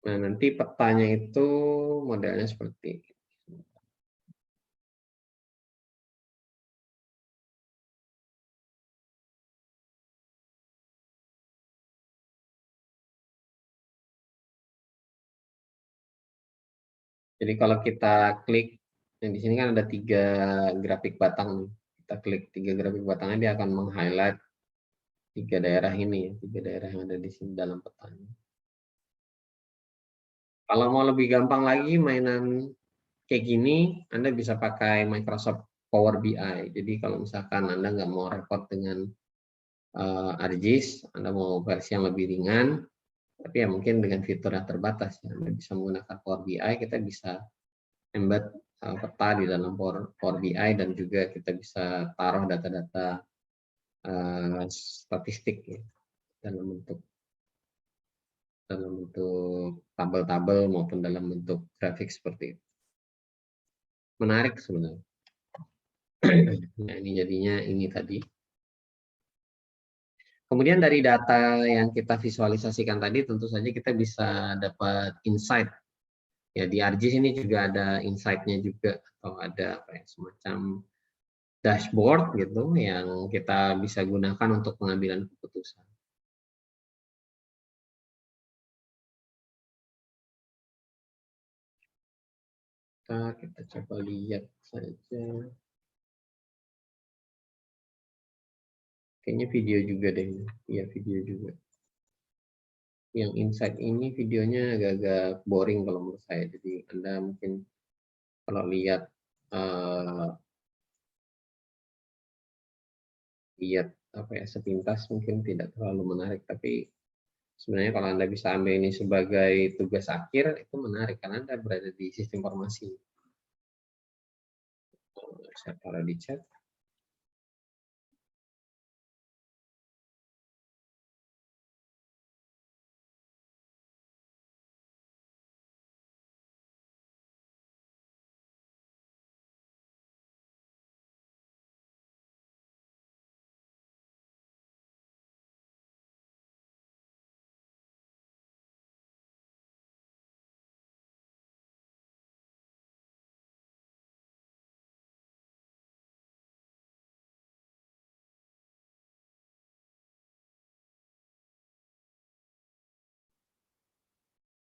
Nah, nanti petanya itu modelnya seperti ini. Jadi kalau kita klik, yang di sini kan ada 3 grafik batang. Kita klik 3 grafik batangnya, dia akan meng-highlight 3 daerah ini, 3 daerah yang ada di sini dalam petanya. Kalau mau lebih gampang lagi mainan kayak gini, Anda bisa pakai Microsoft Power BI. Jadi kalau misalkan Anda nggak mau repot dengan ArcGIS, Anda mau versi yang lebih ringan, tapi ya mungkin dengan fitur yang terbatas, ya. Anda bisa menggunakan Power BI, kita bisa embed peta di dalam Power BI dan juga kita bisa taruh data-data statistik ya, dalam bentuk tabel-tabel maupun dalam bentuk grafik seperti itu. menarik sebenarnya. Nah, ini jadinya ini tadi. Kemudian dari data yang kita visualisasikan tadi, tentu saja kita bisa dapat insight. Ya, di ArcGIS ini juga ada insight-nya juga, atau ada apa ya, semacam dashboard gitu yang kita bisa gunakan untuk pengambilan keputusan. Kita coba lihat saja. Kayaknya video juga deh. Iya, video juga. Yang insight ini videonya agak-agak boring kalau menurut saya. Jadi Anda mungkin kalau lihat apa ya, sepintas mungkin tidak terlalu menarik, tapi sebenarnya kalau Anda bisa ambil ini sebagai tugas akhir itu menarik karena Anda berada di sistem informasi. Saya taruh di chat.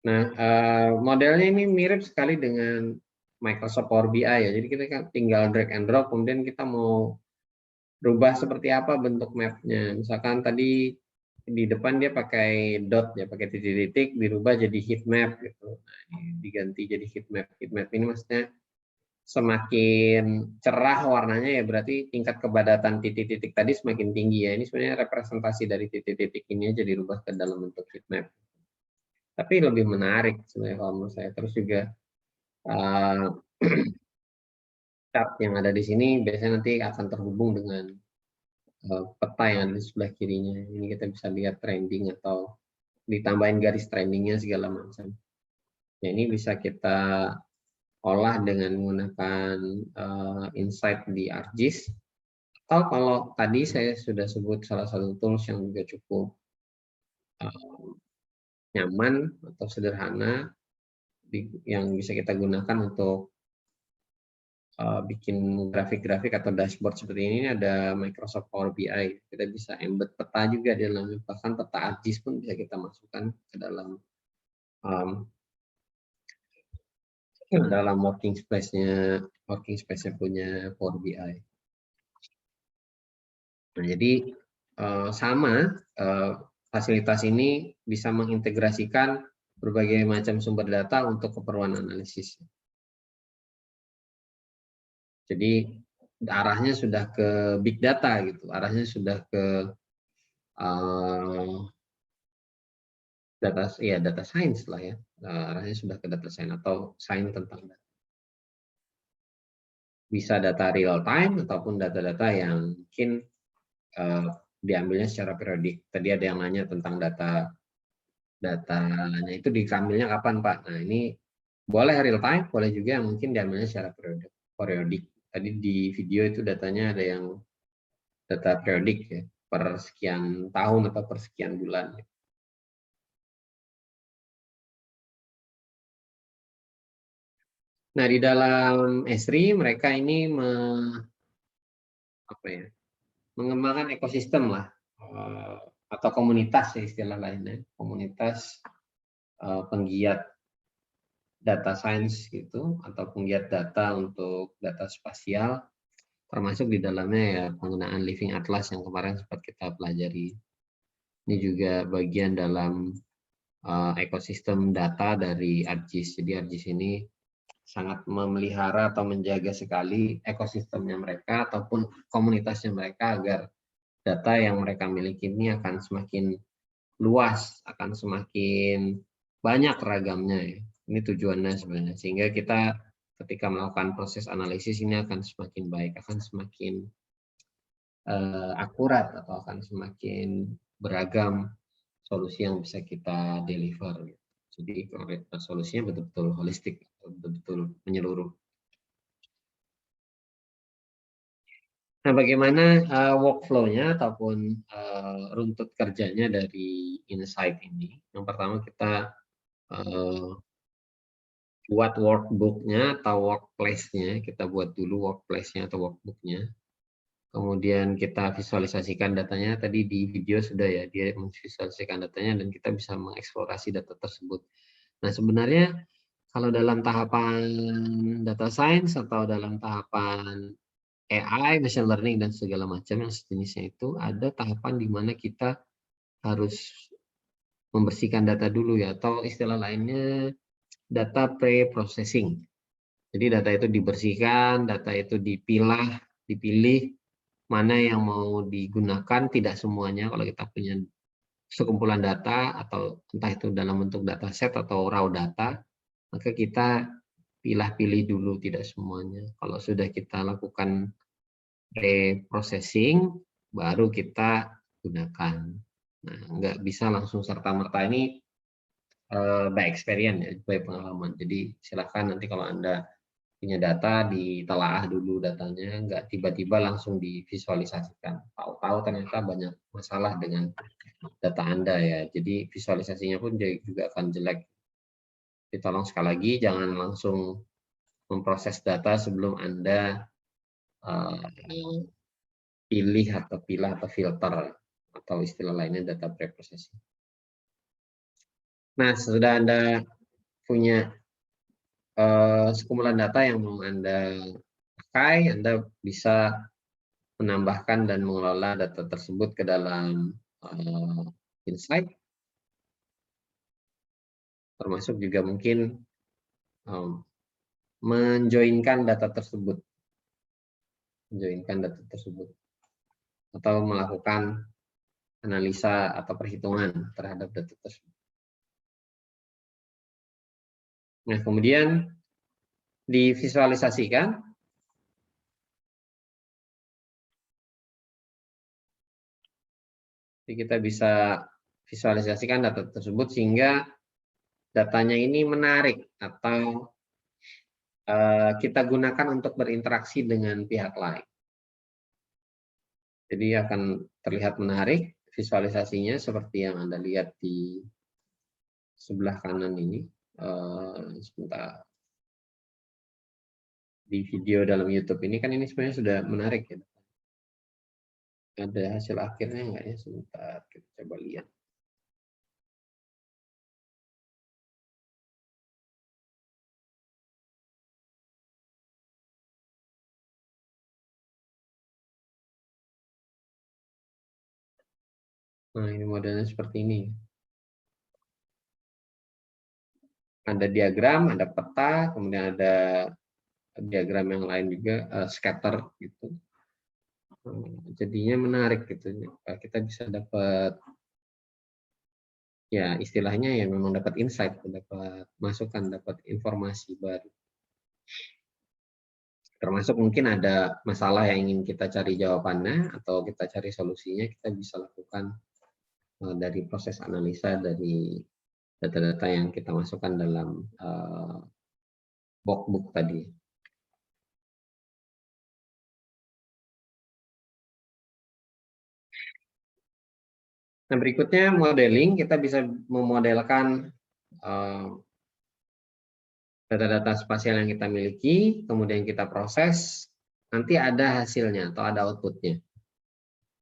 Nah, modelnya ini mirip sekali dengan Microsoft Power BI ya. Jadi kita kan tinggal drag and drop, kemudian kita mau rubah seperti apa bentuk mapnya. Misalkan tadi di depan dia pakai dot ya, pakai titik-titik, dirubah jadi heat map gitu. Nah, ini diganti jadi heat map. Heat map ini maksudnya semakin cerah warnanya ya berarti tingkat kepadatan titik-titik tadi semakin tinggi ya. Ini sebenarnya representasi dari titik-titik ini aja dirubah ke dalam bentuk heat map. Tapi lebih menarik sebenarnya kalau menurut saya. Terus juga chart yang ada di sini biasanya nanti akan terhubung dengan peta yang ada di sebelah kirinya. Ini kita bisa lihat trending atau ditambahin garis trendingnya segala macam. Nah, ini bisa kita olah dengan menggunakan insight di ArcGIS. Atau kalau tadi saya sudah sebut salah satu tools yang juga cukup nyaman atau sederhana yang bisa kita gunakan untuk bikin grafik-grafik atau dashboard seperti ini ada Microsoft Power BI. Kita bisa embed peta juga di dalamnya, bahkan peta ArcGIS pun bisa kita masukkan ke dalam working space-nya punya Power BI. Nah, jadi sama fasilitas ini bisa mengintegrasikan berbagai macam sumber data untuk keperluan analisis. Jadi arahnya sudah ke big data gitu, arahnya sudah ke data science lah ya, arahnya sudah ke data science atau science tentang data. Bisa data real time ataupun data-data yang mungkin diambilnya secara periodik. Tadi ada yang nanya tentang datanya itu diambilnya kapan Pak? Nah ini boleh real time, boleh juga yang mungkin diambilnya secara periodik. Tadi di video itu datanya ada yang data periodik ya, per sekian tahun atau per sekian bulan. Nah, di dalam Esri mereka ini mengembangkan ekosistem lah atau komunitas ya istilah lainnya, komunitas penggiat data science gitu atau penggiat data untuk data spasial, termasuk di dalamnya ya penggunaan Living Atlas yang kemarin sempat kita pelajari. Ini juga bagian dalam ekosistem data dari ArcGIS. Jadi ArcGIS ini sangat memelihara atau menjaga sekali ekosistemnya mereka ataupun komunitasnya mereka agar data yang mereka miliki ini akan semakin luas, akan semakin banyak ragamnya ya. Ini tujuannya sebenarnya, sehingga kita ketika melakukan proses analisis ini akan semakin baik, akan semakin akurat atau akan semakin beragam solusi yang bisa kita deliver. Jadi solusinya betul-betul holistik, betul-betul menyeluruh. Nah, bagaimana workflow-nya ataupun runtut kerjanya dari Insight ini? Yang pertama kita buat workbook-nya atau workplace-nya. Kita buat dulu workplace-nya atau workbook-nya. Kemudian kita visualisasikan datanya. Tadi di video sudah ya, dia memvisualisasikan datanya dan kita bisa mengeksplorasi data tersebut. Nah, sebenarnya kalau dalam tahapan data science atau dalam tahapan AI, machine learning, dan segala macam yang sejenisnya itu, ada tahapan di mana kita harus membersihkan data dulu ya, atau istilah lainnya data pre-processing. Jadi data itu dibersihkan, data itu dipilih mana yang mau digunakan, tidak semuanya. Kalau kita punya sekumpulan data, atau entah itu dalam bentuk dataset atau raw data, maka kita pilih dulu, tidak semuanya. Kalau sudah kita lakukan pre-processing, baru kita gunakan. Nah, nggak bisa langsung serta-merta, ini by experience ya, by pengalaman. Jadi silakan nanti kalau Anda punya data, ditelaah dulu datanya, nggak tiba-tiba langsung divisualisasikan. Tahu-tahu ternyata banyak masalah dengan data Anda ya. Jadi visualisasinya pun juga akan jelek. Jadi tolong sekali lagi jangan langsung memproses data sebelum Anda pilih atau filter, atau istilah lainnya data pre-processing. Nah, sudah Anda punya sekumpulan data yang mau Anda pakai, Anda bisa menambahkan dan mengelola data tersebut ke dalam Insight, termasuk juga mungkin menjoinkan data tersebut, atau melakukan analisa atau perhitungan terhadap data tersebut. Nah, kemudian divisualisasikan. Jadi kita bisa visualisasikan data tersebut sehingga datanya ini menarik atau kita gunakan untuk berinteraksi dengan pihak lain. Jadi akan terlihat menarik visualisasinya seperti yang Anda lihat di sebelah kanan ini. Sebentar. Di video dalam YouTube ini kan ini sebenarnya sudah menarik ya. Ada hasil akhirnya enggak ya? Sebentar, kita coba lihat. Nah, ini modelnya seperti ini. Ada diagram, ada peta, kemudian ada diagram yang lain juga, scatter gitu. Jadinya menarik gitu. Kita bisa dapat, ya istilahnya ya memang dapat insight, dapat masukan, dapat informasi baru. Termasuk mungkin ada masalah yang ingin kita cari jawabannya atau kita cari solusinya, kita bisa lakukan dari proses analisa dari data-data yang kita masukkan dalam workbook tadi. Nah, berikutnya modeling, kita bisa memodelkan data-data spasial yang kita miliki, kemudian kita proses, nanti ada hasilnya atau ada outputnya.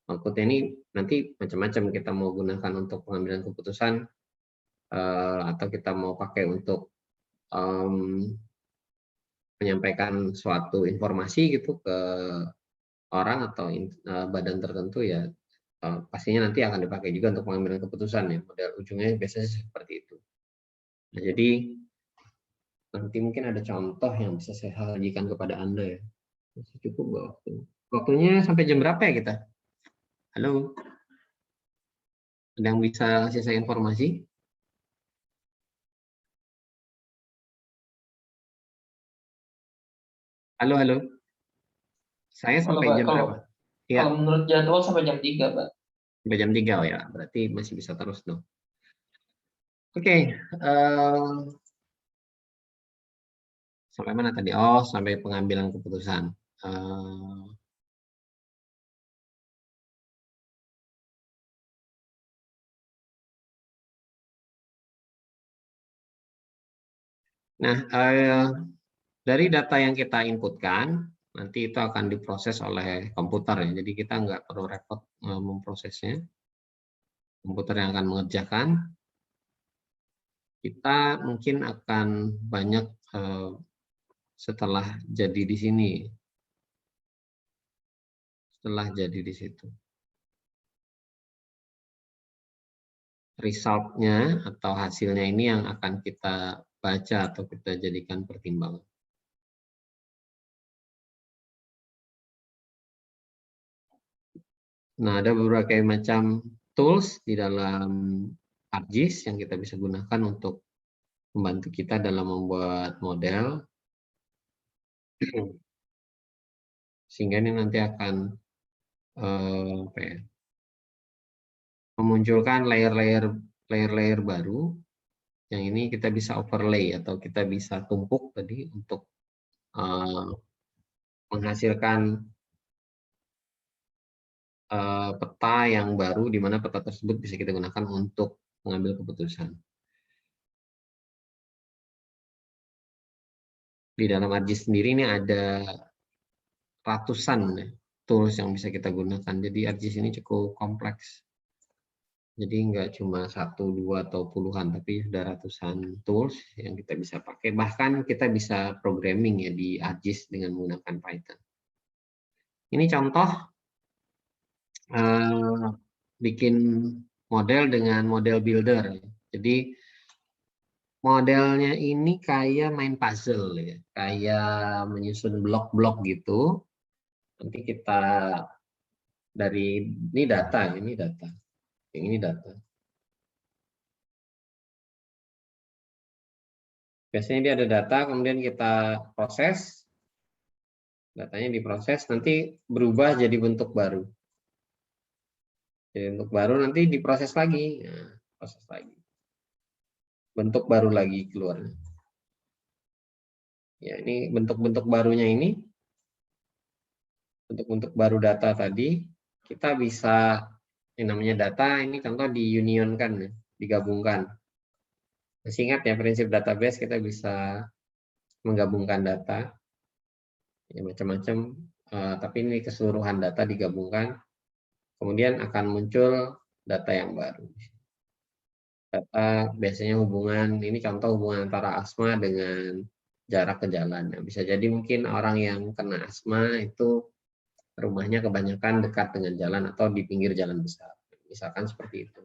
Outputnya ini nanti macam-macam, kita mau gunakan untuk pengambilan keputusan, atau kita mau pakai untuk menyampaikan suatu informasi gitu ke orang atau badan tertentu ya, pastinya nanti akan dipakai juga untuk pengambilan keputusan ya. Model ujungnya biasanya seperti itu. Nah, jadi nanti mungkin ada contoh yang bisa saya sajikan kepada Anda ya. Masih cukup waktu. Waktunya sampai jam berapa ya kita? Halo? Ada yang bisa kasih saya informasi? Halo, halo. Saya sampai jam berapa? Ya. Kalau menurut jadwal sampai jam 3, Pak. Sampai jam 3 oh ya, berarti masih bisa terus dong. Oke. Sampai mana tadi? Oh, sampai pengambilan keputusan. Nah, dari data yang kita inputkan, nanti itu akan diproses oleh komputer ya. Jadi kita nggak perlu repot memprosesnya. Komputer yang akan mengerjakan. Kita mungkin akan banyak setelah jadi di sini. Setelah jadi di situ. Result-nya atau hasilnya ini yang akan kita baca atau kita jadikan pertimbangan. Nah, ada berbagai macam tools di dalam ArcGIS yang kita bisa gunakan untuk membantu kita dalam membuat model. Sehingga ini nanti akan memunculkan layer-layer baru. Yang ini kita bisa overlay atau kita bisa tumpuk tadi untuk menghasilkan peta yang baru, di mana peta tersebut bisa kita gunakan untuk mengambil keputusan. Di dalam ArcGIS sendiri ini ada ratusan tools yang bisa kita gunakan. Jadi ArcGIS ini cukup kompleks. Jadi nggak cuma 1, 2, atau puluhan, tapi sudah ratusan tools yang kita bisa pakai. Bahkan kita bisa programming ya di ArcGIS dengan menggunakan Python. Ini contoh bikin model dengan model builder. Jadi modelnya ini kayak main puzzle ya, kayak menyusun blok-blok gitu. Nanti kita dari ini data, yang ini data. Biasanya dia ada data, kemudian kita proses, datanya diproses, nanti berubah jadi bentuk baru. Jadi bentuk baru nanti diproses lagi, nah, proses lagi. Bentuk baru lagi keluar. Ya, ini bentuk-bentuk barunya ini, bentuk-bentuk baru data tadi, kita bisa, yang namanya data, ini contoh diunionkan, ya, digabungkan. Masih ingat ya prinsip database, kita bisa menggabungkan data, ya macam-macam, tapi ini keseluruhan data digabungkan, kemudian akan muncul data yang baru. Data biasanya hubungan, ini contoh hubungan antara asma dengan jarak ke jalan. Nah, bisa jadi mungkin orang yang kena asma itu rumahnya kebanyakan dekat dengan jalan atau di pinggir jalan besar. Misalkan seperti itu.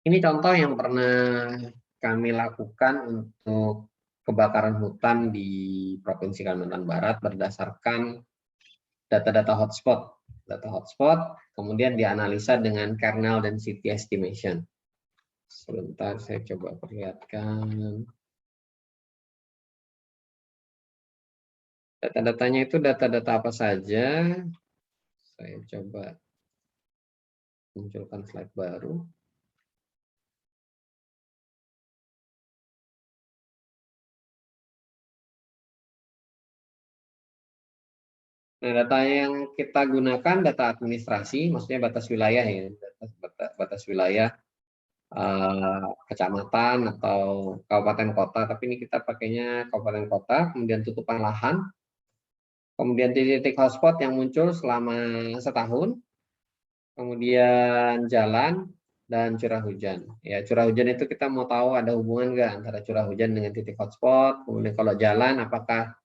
Ini contoh yang pernah kami lakukan untuk kebakaran hutan di Provinsi Kalimantan Barat berdasarkan data-data hotspot. Data hotspot kemudian dianalisa dengan kernel density estimation. Sebentar saya coba perlihatkan. Data-datanya itu data-data apa saja? Saya coba munculkan slide baru. Nah, data yang kita gunakan data administrasi, maksudnya batas wilayah ya, batas wilayah kecamatan atau kabupaten kota. Tapi ini kita pakainya kabupaten kota, kemudian tutupan lahan, kemudian titik hotspot yang muncul selama setahun, kemudian jalan dan curah hujan. Ya, curah hujan itu kita mau tahu ada hubungan nggak antara curah hujan dengan titik hotspot. Kemudian kalau jalan, apakah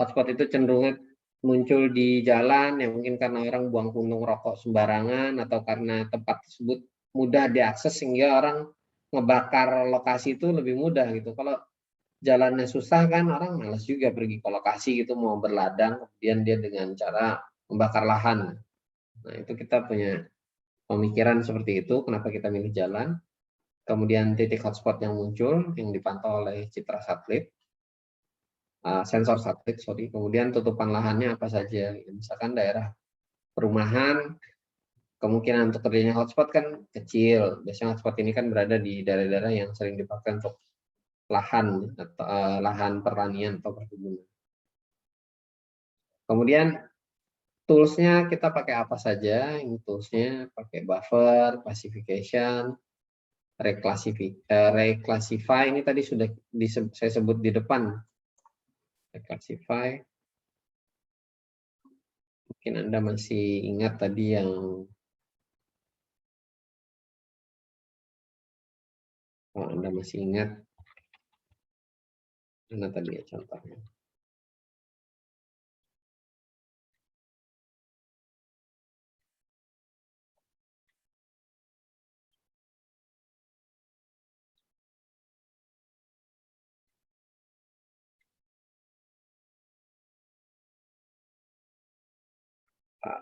hotspot itu cenderung muncul di jalan yang mungkin karena orang buang puntung rokok sembarangan atau karena tempat tersebut mudah diakses sehingga orang ngebakar lokasi itu lebih mudah gitu. Kalau jalannya susah kan orang malas juga pergi ke lokasi gitu mau berladang, kemudian dia dengan cara membakar lahan. Nah, itu kita punya pemikiran seperti itu, kenapa kita milih jalan. Kemudian titik hotspot yang muncul yang dipantau oleh citra satelit. Sensor satelit, kemudian tutupan lahannya apa saja, misalkan daerah perumahan, kemungkinan untuk terjadinya hotspot kan kecil, biasanya hotspot ini kan berada di daerah-daerah yang sering dipakai untuk lahan atau lahan pertanian atau perkebunan. Kemudian toolsnya kita pakai apa saja, ini toolsnya pakai buffer, classification, reclassify ini tadi sudah saya sebut di depan. Reclassify. Mungkin Anda masih ingat tadi yang Anda masih ingat mana tadi ya contohnya.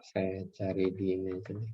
Saya cari di ini aja nih.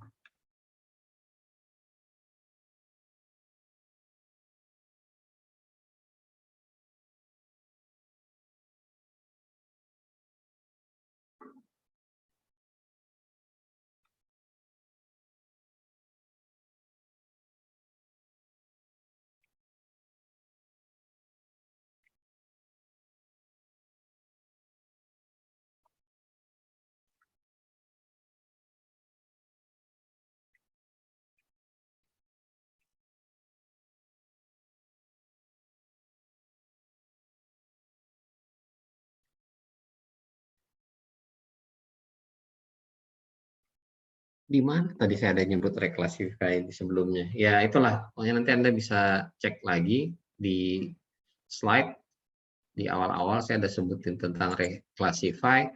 Di mana tadi saya ada nyebut reclassify di sebelumnya. Ya itulah, pokoknya nanti Anda bisa cek lagi di slide di awal-awal saya ada sebutin tentang reclassify.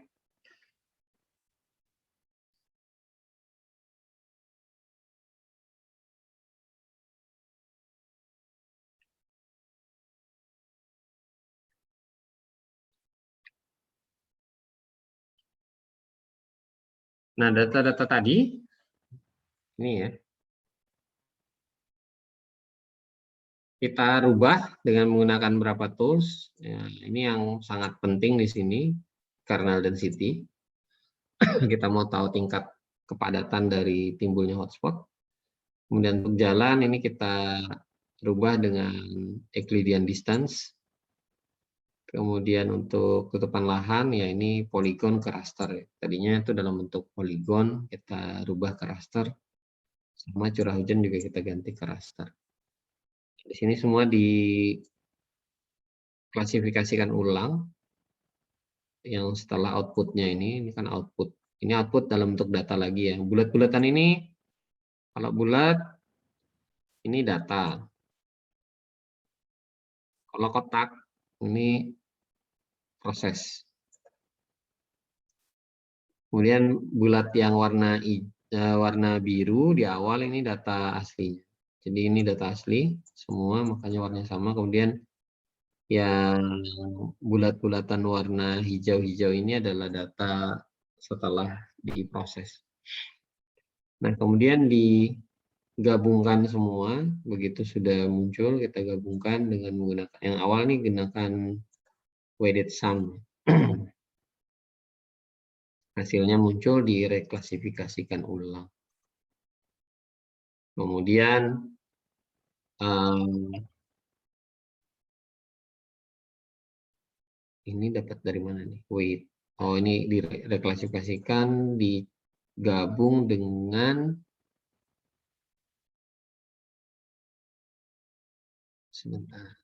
Nah, data-data tadi ini ya. Kita rubah dengan menggunakan berapa tools. Ya, ini yang sangat penting di sini, kernel density. Kita mau tahu tingkat kepadatan dari timbulnya hotspot. Kemudian untuk jalan ini kita rubah dengan Euclidean distance. Kemudian untuk tutupan lahan ya ini poligon ke raster. Tadinya itu dalam bentuk poligon, kita rubah ke raster. Sama curah hujan juga kita ganti ke raster. Di sini semua diklasifikasikan ulang. Yang setelah outputnya ini kan output. Ini output dalam bentuk data lagi ya. Bulat-bulatan ini, kalau bulat, ini data. Kalau kotak, ini proses. Kemudian bulat yang warna biru di awal ini data aslinya. Jadi ini data asli semua, makanya warnanya sama. Kemudian yang bulat-bulatan warna hijau-hijau ini adalah data setelah diproses. Nah, kemudian digabungkan semua, begitu sudah muncul kita gabungkan dengan menggunakan yang awal ini gunakan weighted sum. Hasilnya muncul direklasifikasikan ulang. Kemudian ini dapat dari mana nih? Weight. Oh, ini direklasifikasikan, digabung dengan sebentar.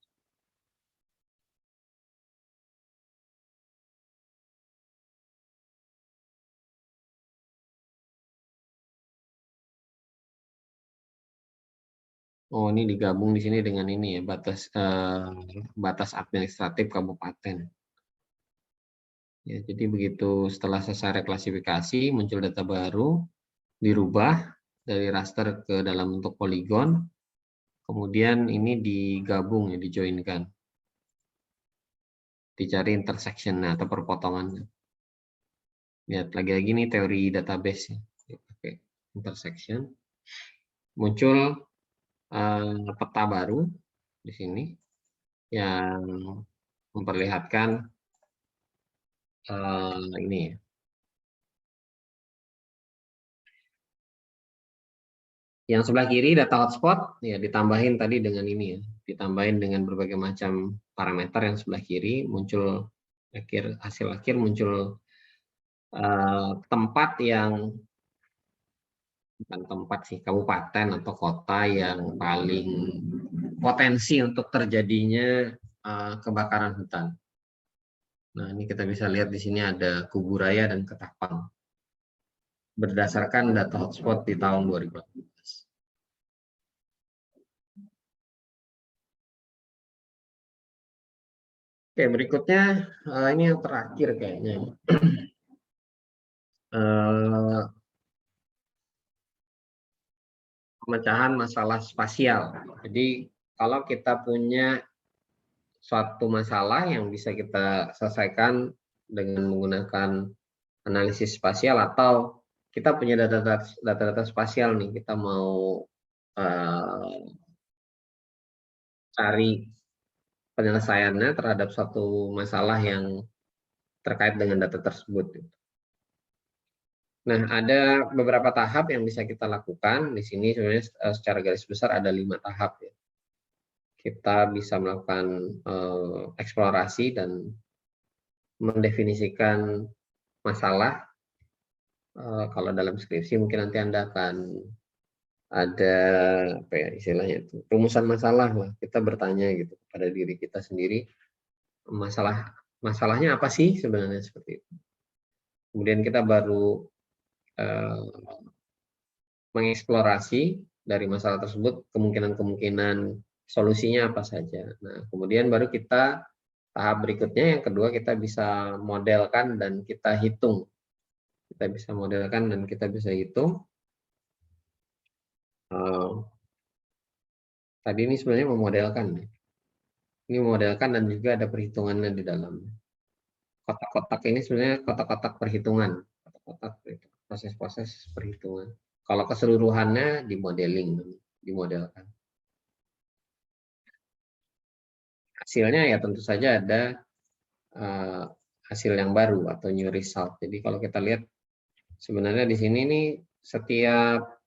Oh, ini digabung di sini dengan ini ya, batas administratif kabupaten. Ya, jadi begitu setelah selesai reklasifikasi muncul data baru, dirubah dari raster ke dalam bentuk poligon, kemudian ini digabung ya, dijoinkan, dicari intersection atau perpotongannya. Lihat lagi-lagi nih teori database ya. Oke, intersection, muncul peta baru di sini yang memperlihatkan ini ya. Yang sebelah kiri data hotspot ya ditambahin tadi dengan ini ya, ditambahin dengan berbagai macam parameter yang sebelah kiri muncul hasil akhir muncul tempat yang bukan tempat sih, kabupaten atau kota yang paling potensi untuk terjadinya kebakaran hutan. Nah, ini kita bisa lihat di sini ada Kuburaya dan Ketapang berdasarkan data hotspot di tahun 2018. Oke, berikutnya ini yang terakhir kayaknya. Pemecahan masalah spasial. Jadi kalau kita punya suatu masalah yang bisa kita selesaikan dengan menggunakan analisis spasial, atau kita punya data-data spasial nih, kita mau cari penyelesaiannya terhadap suatu masalah yang terkait dengan data tersebut. Nah, ada beberapa tahap yang bisa kita lakukan. Di sini sebenarnya secara garis besar ada 5 tahap ya. Kita bisa melakukan eksplorasi dan mendefinisikan masalah. Kalau dalam skripsi mungkin nanti Anda akan ada apa ya istilahnya itu, rumusan masalah lah. Kita bertanya gitu pada diri kita sendiri, masalahnya apa sih sebenarnya, seperti itu. Kemudian kita baru mengeksplorasi dari masalah tersebut kemungkinan-kemungkinan solusinya apa saja. Nah, kemudian baru kita tahap berikutnya yang kedua, kita bisa modelkan dan kita hitung. Kita bisa modelkan dan kita bisa hitung. Tadi ini sebenarnya memodelkan. Ini memodelkan dan juga ada perhitungannya di dalam. Kotak-kotak ini sebenarnya kotak-kotak perhitungan. Kotak-kotak proses-proses perhitungan. Kalau keseluruhannya di modeling, dimodelkan. Hasilnya ya tentu saja ada hasil yang baru atau new result. Jadi kalau kita lihat sebenarnya di sini nih setiap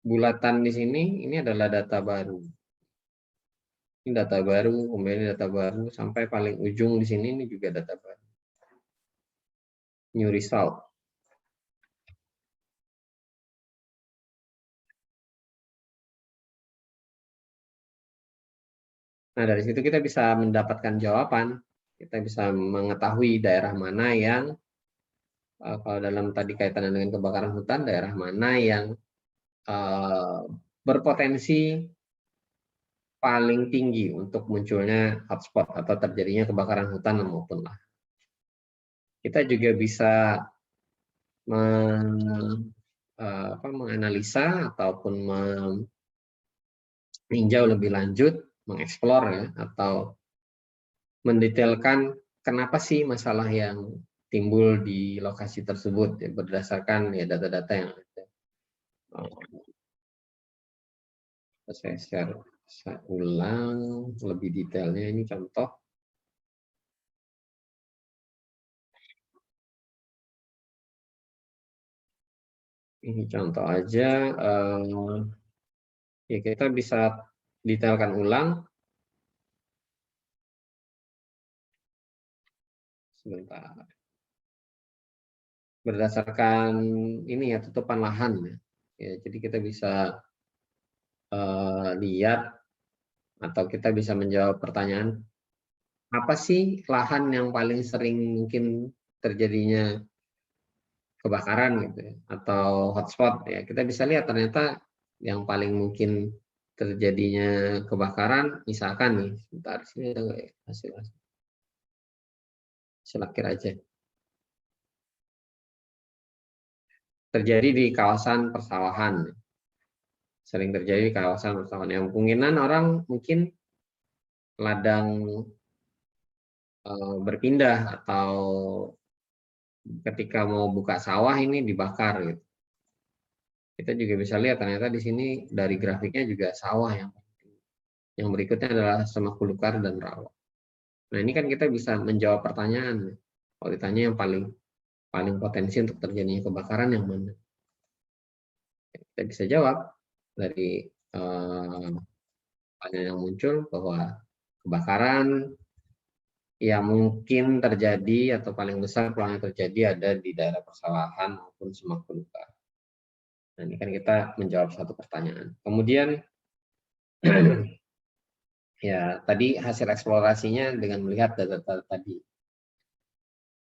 bulatan di sini ini adalah data baru. Ini data baru, kemudian ini data baru, sampai paling ujung di sini ini juga data baru. New result. Nah, dari situ kita bisa mendapatkan jawaban. Kita bisa mengetahui daerah mana yang, kalau dalam tadi kaitannya dengan kebakaran hutan, daerah mana yang berpotensi paling tinggi untuk munculnya hotspot atau terjadinya kebakaran hutan maupun lahan. Kita juga bisa menganalisa ataupun meninjau lebih lanjut, mengeksplor ya, atau mendetailkan kenapa sih masalah yang timbul di lokasi tersebut ya, berdasarkan ya data-data yang ada. Saya share ulang lebih detailnya, ini contoh. Ini contoh aja, ya kita bisa detailkan ulang. Sebentar. Berdasarkan ini ya, tutupan lahan ya. Ya, jadi kita bisa lihat atau kita bisa menjawab pertanyaan, apa sih lahan yang paling sering mungkin terjadinya kebakaran gitu ya, atau hotspot ya. Kita bisa lihat ternyata yang paling mungkin terjadinya kebakaran, misalkan nih, sebentar sini ada nggak ya hasil akhir aja. Terjadi di kawasan persawahan. Sering terjadi di kawasan persawahan. Yang kemungkinan orang mungkin ladang berpindah atau ketika mau buka sawah ini dibakar gitu. Kita juga bisa lihat ternyata di sini dari grafiknya juga sawah yang penting. Yang berikutnya adalah semak belukar dan rawa. Nah, ini kan kita bisa menjawab pertanyaan. Kalau ditanya yang paling potensi untuk terjadinya kebakaran yang mana? Kita bisa jawab dari pertanyaan yang muncul bahwa kebakaran yang mungkin terjadi atau paling besar peluangnya terjadi ada di daerah persawahan maupun semak belukar. Nah, ini kan kita menjawab satu pertanyaan. Kemudian ya tadi hasil eksplorasinya dengan melihat data-data tadi.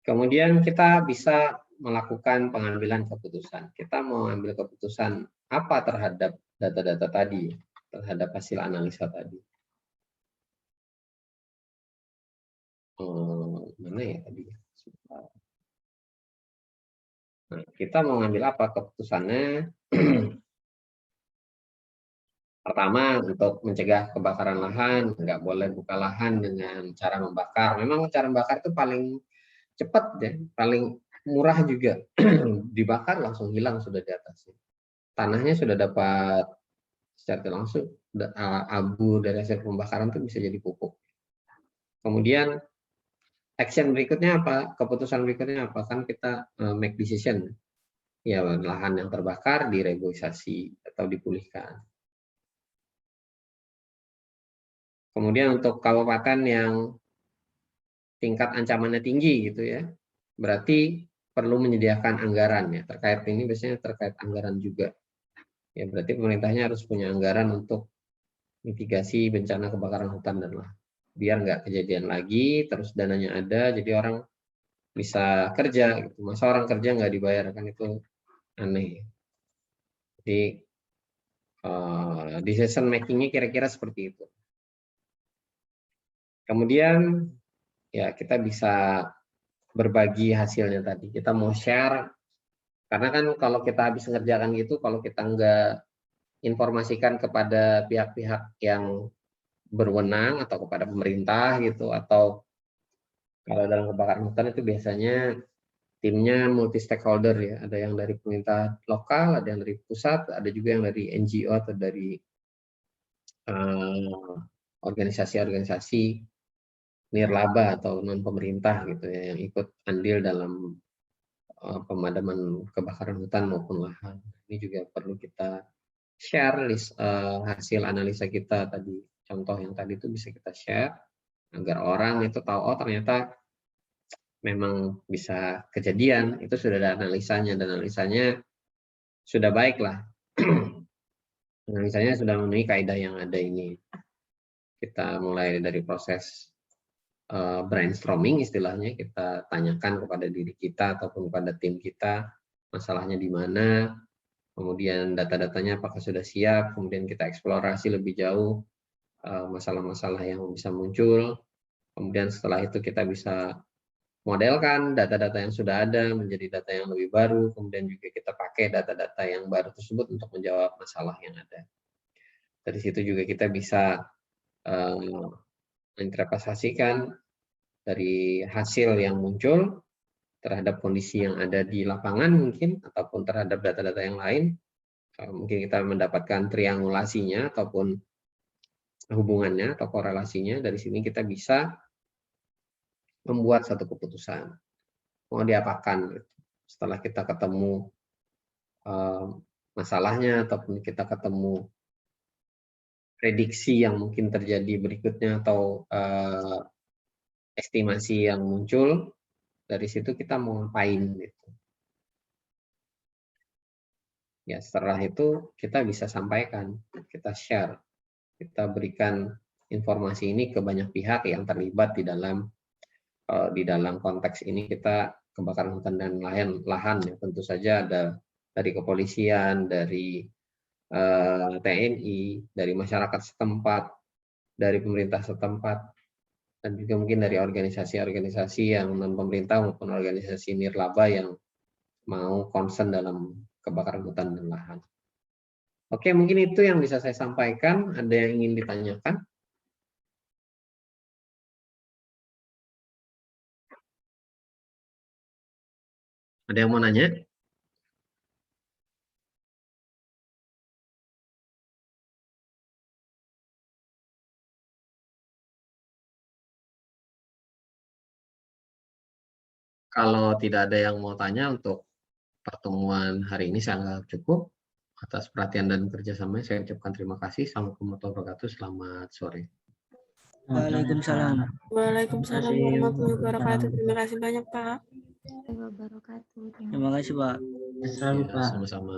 Kemudian kita bisa melakukan pengambilan keputusan. Kita mau ambil keputusan apa terhadap data-data tadi, terhadap hasil analisa tadi. Mana ya tadi? Nah, kita mau ngambil apa keputusannya? Pertama, untuk mencegah kebakaran lahan, nggak boleh buka lahan dengan cara membakar. Memang cara membakar itu paling cepat ya, paling murah juga. Dibakar langsung hilang sudah di atasnya. Tanahnya sudah dapat secara langsung abu dari hasil pembakaran itu bisa jadi pupuk. Kemudian action berikutnya apa? Keputusan berikutnya apa? Kan kita make decision. Ya, lahan yang terbakar direboisasi atau dipulihkan. Kemudian untuk kabupaten yang tingkat ancamannya tinggi gitu ya, berarti perlu menyediakan anggaran ya. Terkait ini biasanya terkait anggaran juga. Ya, berarti pemerintahnya harus punya anggaran untuk mitigasi bencana kebakaran hutan dan lahan. Biar nggak kejadian lagi, terus dananya ada, jadi orang bisa kerja. Gitu. Masa orang kerja nggak dibayar, kan itu aneh. Jadi decision making-nya kira-kira seperti itu. Kemudian ya kita bisa berbagi hasilnya tadi. Kita mau share, karena kan kalau kita habis mengerjakan gitu, kalau kita nggak informasikan kepada pihak-pihak yang berwenang atau kepada pemerintah gitu, atau kalau dalam kebakaran hutan itu biasanya timnya multi stakeholder ya, ada yang dari pemerintah lokal, ada yang dari pusat, ada juga yang dari NGO atau dari organisasi-organisasi nirlaba atau non pemerintah gitu ya, yang ikut andil dalam pemadaman kebakaran hutan maupun lahan. Ini juga perlu kita share list hasil analisa kita tadi. Contoh yang tadi itu bisa kita share agar orang itu tahu, oh ternyata memang bisa kejadian, itu sudah ada analisanya, dan analisanya sudah baik lah. Analisanya sudah memenuhi kaidah yang ada ini. Kita mulai dari proses brainstorming istilahnya, kita tanyakan kepada diri kita ataupun kepada tim kita masalahnya di mana, kemudian data-datanya apakah sudah siap, kemudian kita eksplorasi lebih jauh masalah-masalah yang bisa muncul, kemudian setelah itu kita bisa modelkan data-data yang sudah ada menjadi data yang lebih baru, kemudian juga kita pakai data-data yang baru tersebut untuk menjawab masalah yang ada. Dari situ juga kita bisa menginterpretasikan dari hasil yang muncul terhadap kondisi yang ada di lapangan mungkin, ataupun terhadap data-data yang lain. Mungkin kita mendapatkan triangulasinya ataupun hubungannya atau korelasinya. Dari sini kita bisa membuat satu keputusan mau diapakan setelah kita ketemu masalahnya ataupun kita ketemu prediksi yang mungkin terjadi berikutnya atau estimasi yang muncul. Dari situ kita mau ngapain gitu. Ya, setelah itu kita bisa sampaikan, kita share, kita berikan informasi ini ke banyak pihak yang terlibat di dalam konteks ini. Kita kebakaran hutan dan lahan ya, tentu saja ada dari kepolisian, dari TNI, dari masyarakat setempat, dari pemerintah setempat, dan juga mungkin dari organisasi-organisasi yang non pemerintah maupun organisasi nirlaba yang mau concern dalam kebakaran hutan dan lahan. Oke, mungkin itu yang bisa saya sampaikan. Ada yang ingin ditanyakan? Ada yang mau nanya? Kalau tidak ada yang mau tanya untuk pertemuan hari ini, saya anggap cukup. Atas perhatian dan kerjasamanya saya ucapkan terima kasih. Assalamualaikum warahmatullahi wabarakatuh. Selamat sore. Waalaikumsalam. Waalaikumsalam warahmatullahi wabarakatuh. Terima kasih banyak, Pak. wabarakatuh. Terima kasih, Pak. Ya, sama-sama.